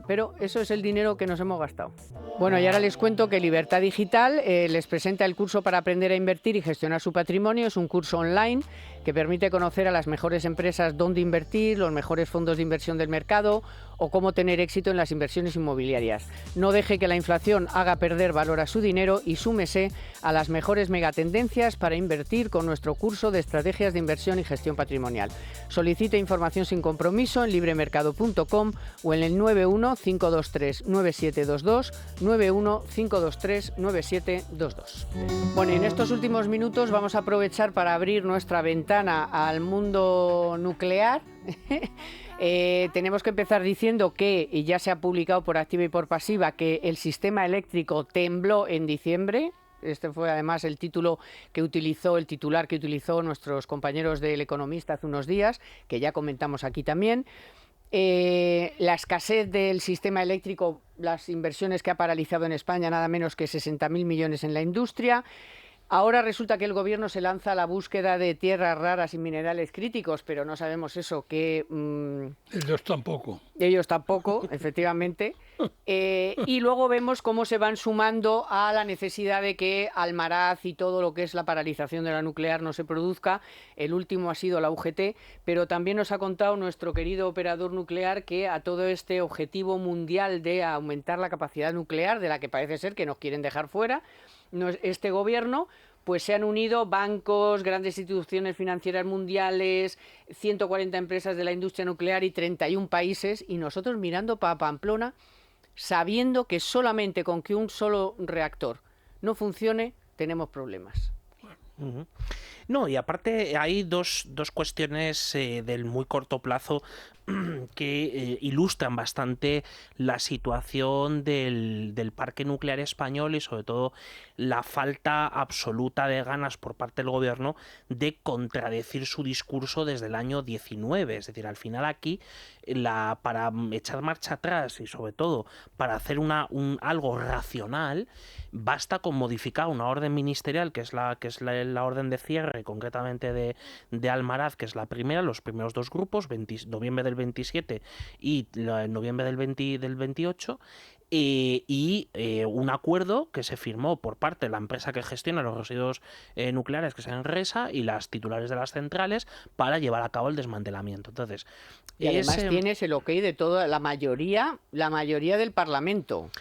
Speaker 1: Pero eso es el dinero que nos hemos gastado. Bueno, y ahora les cuento que Libertad Digital les presenta el curso para aprender a invertir y gestionar su patrimonio. Es un curso online que permite conocer a las mejores empresas dónde invertir, los mejores fondos de inversión del mercado o cómo tener éxito en las inversiones inmobiliarias. No deje que la inflación haga perder valor a su dinero y súmese a las mejores megatendencias para invertir con nuestro curso de estrategias de inversión y gestión patrimonial. Solicite información sin compromiso en libremercado.com o en el 91-523-9722, 91-523-9722. Bueno, y en estos últimos minutos vamos a aprovechar para abrir nuestra ventana al mundo nuclear. Tenemos que empezar diciendo que, y ya se ha publicado por activa y por pasiva, que el sistema eléctrico tembló en diciembre. Este fue además el titular que utilizó nuestros compañeros del Economista hace unos días, que ya comentamos aquí también. La escasez del sistema eléctrico, las inversiones que ha paralizado en España, nada menos que 60.000 millones en la industria. Ahora resulta que el Gobierno se lanza a la búsqueda de tierras raras y minerales críticos, pero no sabemos eso, que...
Speaker 2: Ellos tampoco.
Speaker 1: Ellos tampoco, efectivamente. Y luego vemos cómo se van sumando a la necesidad de que Almaraz y todo lo que es la paralización de la nuclear no se produzca. El último ha sido la UGT, pero también nos ha contado nuestro querido operador nuclear que a todo este objetivo mundial de aumentar la capacidad nuclear, de la que parece ser que nos quieren dejar fuera, este Gobierno, pues se han unido bancos, grandes instituciones financieras mundiales, 140 empresas de la industria nuclear y 31 países, y nosotros mirando para Pamplona, sabiendo que solamente con que un solo reactor no funcione, tenemos problemas.
Speaker 3: Uh-huh. No, y aparte hay dos cuestiones del muy corto plazo que ilustran bastante la situación del parque nuclear español y sobre todo la falta absoluta de ganas por parte del Gobierno de contradecir su discurso desde el año 19. Es decir, al final aquí para echar marcha atrás y sobre todo para hacer algo racional, basta con modificar una orden ministerial que es la orden de cierre concretamente de Almaraz, que es la primera, los primeros dos grupos, noviembre del 27 y noviembre del 28, y un acuerdo que se firmó por parte de la empresa que gestiona los residuos nucleares, que es Enresa, y las titulares de las centrales para llevar a cabo el desmantelamiento. Entonces,
Speaker 1: y además tienes el ok de toda la mayoría del Parlamento.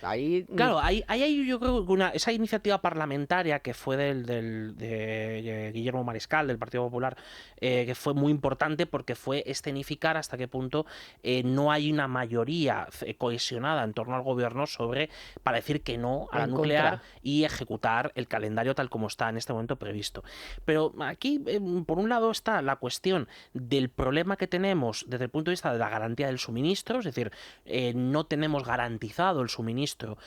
Speaker 3: Claro, hay yo creo que esa iniciativa parlamentaria que fue de Guillermo Mariscal, del Partido Popular, que fue muy importante porque fue escenificar hasta qué punto no hay una mayoría cohesionada en torno al Gobierno para decir que no a la nuclear y ejecutar el calendario tal como está en este momento previsto. Pero aquí, por un lado, está la cuestión del problema que tenemos desde el punto de vista de la garantía del suministro, es decir, no tenemos garantizado el suministro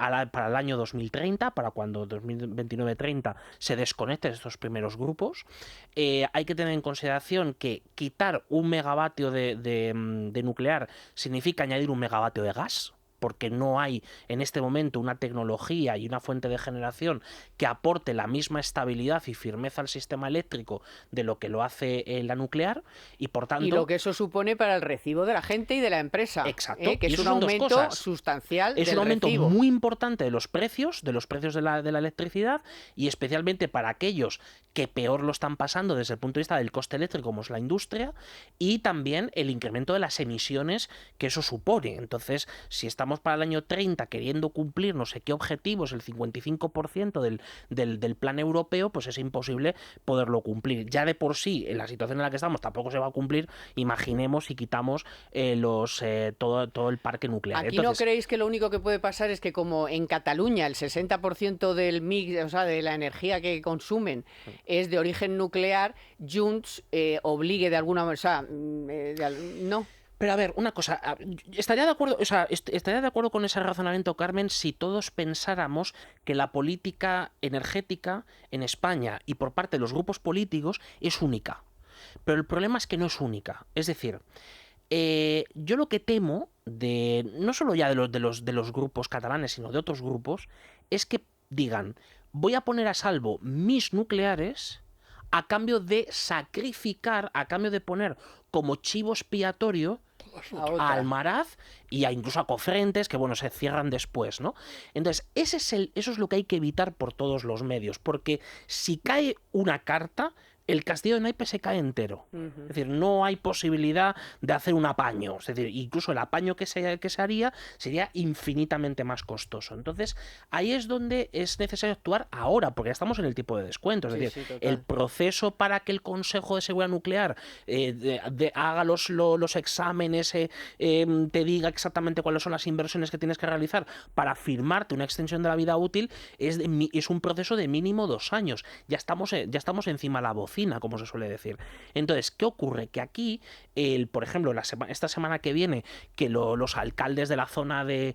Speaker 3: para el año 2030, para cuando 2029-30 se desconecten estos primeros grupos. Hay que tener en consideración que quitar 1 megavatio de nuclear significa añadir 1 megavatio de gas, porque no hay en este momento una tecnología y una fuente de generación que aporte la misma estabilidad y firmeza al sistema eléctrico de lo que lo hace la nuclear, y por tanto...
Speaker 1: Y lo que eso supone para el recibo de la gente y de la empresa.
Speaker 3: Exacto.
Speaker 1: Que es un aumento sustancial del recibo.
Speaker 3: Es un aumento muy importante de los precios de la electricidad, y especialmente para aquellos que peor lo están pasando desde el punto de vista del coste eléctrico, como es la industria, y también el incremento de las emisiones que eso supone. Entonces, si estamos para el año 30 queriendo cumplir no sé qué objetivos, el 55% del plan europeo, pues es imposible poderlo cumplir. Ya de por sí, en la situación en la que estamos, tampoco se va a cumplir. Imaginemos si quitamos todo el parque nuclear.
Speaker 1: Aquí entonces, ¿no creéis que lo único que puede pasar es que, como en Cataluña el 60% del mix, o sea, de la energía que consumen es de origen nuclear, Junts obligue de alguna manera, no?
Speaker 3: Pero a ver, una cosa, estaría de acuerdo, o sea, estaría de acuerdo con ese razonamiento, Carmen, si todos pensáramos que la política energética en España y por parte de los grupos políticos es única. Pero el problema es que no es única. Es decir, yo lo que temo no solo ya de los grupos catalanes, sino de otros grupos, es que digan, voy a poner a salvo mis nucleares a cambio de sacrificar, a cambio de poner como chivo expiatorio a Almaraz y incluso a Cofrentes, que bueno, se cierran después, ¿no? Entonces, eso es lo que hay que evitar por todos los medios, porque si cae una carta, el castillo de naipes se cae entero. Es decir, no hay posibilidad de hacer un apaño. Es decir, incluso el apaño que se haría sería infinitamente más costoso. Entonces, ahí es donde es necesario actuar ahora, porque ya estamos en el tipo de descuento. Es decir, el proceso para que el Consejo de Seguridad Nuclear haga los exámenes, te diga exactamente cuáles son las inversiones que tienes que realizar para firmarte una extensión de la vida útil, es un proceso de mínimo 2 años. Ya estamos encima de la bocina, como se suele decir. Entonces, ¿qué ocurre? Que aquí, por ejemplo, esta semana que viene, que los alcaldes de la zona de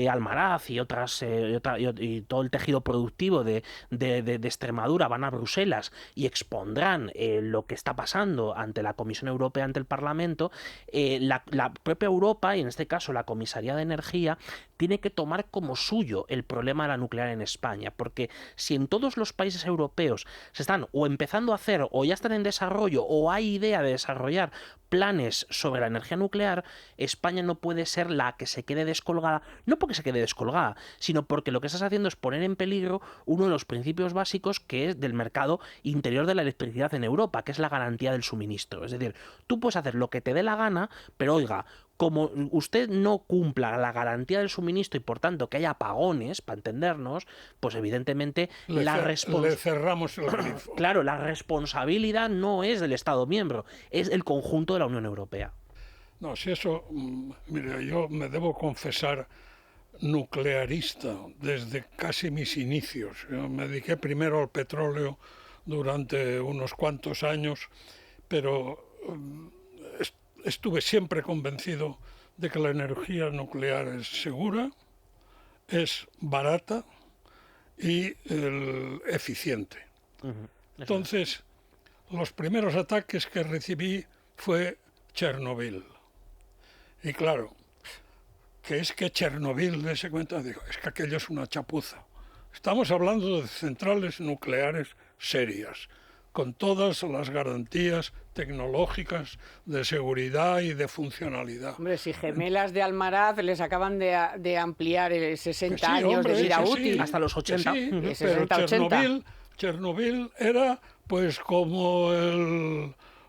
Speaker 3: Almaraz y y todo el tejido productivo de Extremadura van a Bruselas y expondrán lo que está pasando ante la Comisión Europea, ante el Parlamento, la propia Europa, y en este caso la Comisaría de Energía, tiene que tomar como suyo el problema de la nuclear en España, porque si en todos los países europeos se están o empezando a hacer o ya están en desarrollo o hay idea de desarrollar planes sobre la energía nuclear, España no puede ser la que se quede descolgada, no porque se quede descolgada, sino porque lo que estás haciendo es poner en peligro uno de los principios básicos que es del mercado interior de la electricidad en Europa, que es la garantía del suministro. Es decir, tú puedes hacer lo que te dé la gana, pero oiga, como usted no cumpla la garantía del suministro y por tanto que haya apagones, para entendernos, pues evidentemente
Speaker 2: le cerramos el grifo.
Speaker 3: Claro, la responsabilidad no es del Estado miembro, es del conjunto de la Unión Europea.
Speaker 2: No, si eso, mire, yo me debo confesar nuclearista desde casi mis inicios. Yo me dediqué primero al petróleo durante unos cuantos años, pero estuve siempre convencido de que la energía nuclear es segura, es barata y eficiente. Entonces, los primeros ataques que recibí fue Chernobyl. Y claro, que es que Chernobyl, dése cuenta, digo, es que aquello es una chapuza. Estamos hablando de centrales nucleares serias, con todas las garantías tecnológicas de seguridad y de funcionalidad.
Speaker 1: Hombre, si Gemelas de Almaraz les acaban de ampliar 60
Speaker 2: sí,
Speaker 1: años
Speaker 2: hombre,
Speaker 1: de vida
Speaker 2: sí,
Speaker 1: útil.
Speaker 3: Hasta los 80.
Speaker 2: Sí,
Speaker 1: De
Speaker 2: pero
Speaker 1: 60, 80.
Speaker 2: Chernobyl era pues como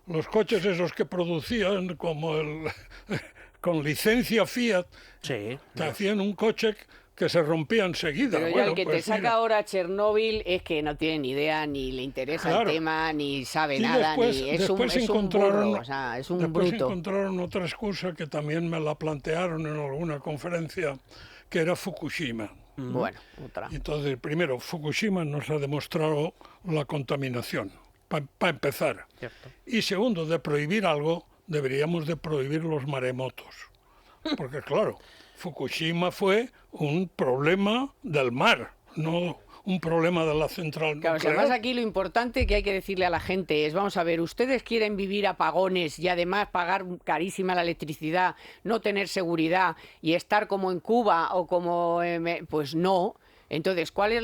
Speaker 2: los coches esos que producían, como con licencia Fiat,
Speaker 3: Sí.
Speaker 2: te hacían un coche que se rompía enseguida.
Speaker 1: Pero ya
Speaker 2: bueno,
Speaker 1: el que
Speaker 2: pues
Speaker 1: te saca
Speaker 2: mira.
Speaker 1: ahora Chernobyl es que no tiene ni idea, ni le interesa
Speaker 2: Claro.
Speaker 1: el tema, ni sabe
Speaker 2: Y
Speaker 1: nada,
Speaker 2: después,
Speaker 1: ni es un
Speaker 2: encontraron,
Speaker 1: burro, o sea, es un
Speaker 2: después
Speaker 1: bruto.
Speaker 2: encontraron otra excusa que también me la plantearon en alguna conferencia, que era Fukushima.
Speaker 1: Bueno, otra.
Speaker 2: Y entonces, primero, Fukushima nos ha demostrado la contaminación, para empezar.
Speaker 3: Cierto.
Speaker 2: Y segundo, de prohibir algo, deberíamos de prohibir los maremotos. Porque claro, Fukushima fue un problema del mar, no un problema de la central
Speaker 1: Claro,
Speaker 2: nuclear.
Speaker 1: además aquí lo importante que hay que decirle a la gente es, vamos a ver, ustedes quieren vivir apagones y además pagar carísima la electricidad, no tener seguridad y estar como en Cuba o como... pues no. Entonces, ¿cuál es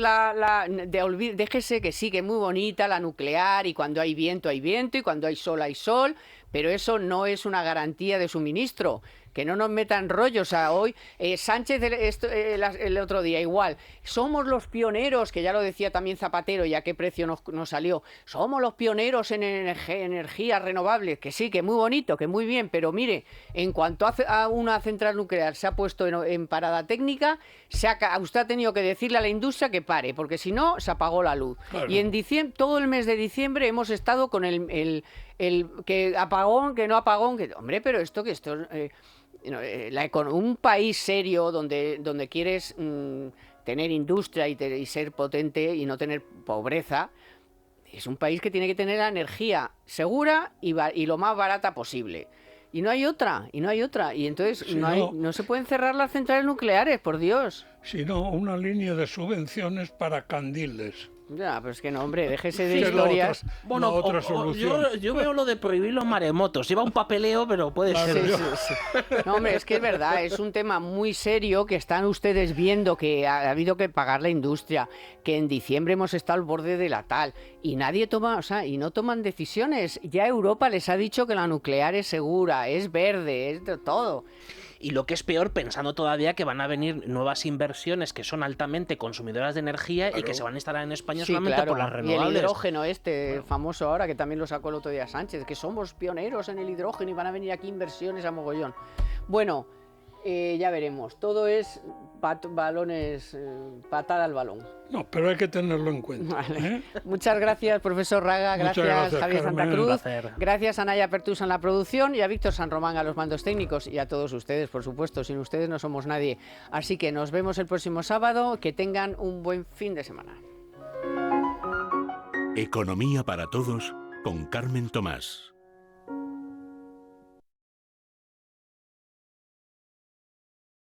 Speaker 1: déjese que sí, que es muy bonita la nuclear y cuando hay viento y cuando hay sol, pero eso no es una garantía de suministro. Que no nos metan rollos. Hoy Sánchez el otro día igual. Somos los pioneros, que ya lo decía también Zapatero, y a qué precio nos salió. Somos los pioneros en energías renovables. Que sí, que muy bonito, que muy bien, pero mire, en cuanto a una central nuclear se ha puesto en parada técnica, usted ha tenido que decirle a la industria que pare, porque si no, se apagó la luz.
Speaker 2: Claro.
Speaker 1: Y en diciembre, todo el mes de diciembre hemos estado con el que apagón, que no apagón, que hombre, pero esto un país serio donde quieres tener industria y ser potente y no tener pobreza, es un país que tiene que tener la energía segura y lo más barata posible. Y no hay otra, y no hay otra. Y entonces
Speaker 2: Si
Speaker 1: no se pueden cerrar las centrales nucleares, por Dios.
Speaker 2: Sino una línea de subvenciones para candiles.
Speaker 1: Ya, pero es que no, hombre, déjese de
Speaker 2: Que es
Speaker 1: historias.
Speaker 2: la otra solución.
Speaker 3: Yo veo lo de prohibir los maremotos. Lleva un papeleo, pero puede
Speaker 2: Claro,
Speaker 3: ser.
Speaker 1: Sí. No, hombre, es que es verdad, es un tema muy serio que están ustedes viendo que ha habido que pagar la industria, que en diciembre hemos estado al borde de la tal y nadie toma, o sea, y no toman decisiones. Ya Europa les ha dicho que la nuclear es segura, es verde, es de todo.
Speaker 3: Y lo que es peor, pensando todavía que van a venir nuevas inversiones que son altamente consumidoras de energía y que se van a instalar en España
Speaker 1: Sí,
Speaker 3: solamente
Speaker 1: claro.
Speaker 3: por las
Speaker 1: Y el
Speaker 3: renovables.
Speaker 1: hidrógeno famoso ahora, que también lo sacó el otro día Sánchez, que somos pioneros en el hidrógeno y van a venir aquí inversiones a mogollón. Bueno, ya veremos. Todo es patada al balón.
Speaker 2: No, pero hay que tenerlo en cuenta.
Speaker 1: Vale. Muchas gracias, profesor Raga.
Speaker 2: Muchas
Speaker 1: Gracias,
Speaker 2: gracias,
Speaker 1: Javier
Speaker 2: Carmen.
Speaker 1: Santa Cruz.
Speaker 3: Un placer.
Speaker 1: Gracias a Naya Pertusa en la producción y a Víctor San Román a los mandos técnicos y a todos ustedes, por supuesto. Sin ustedes no somos nadie. Así que nos vemos el próximo sábado. Que tengan un buen fin de semana.
Speaker 5: Economía para todos con Carmen Tomás.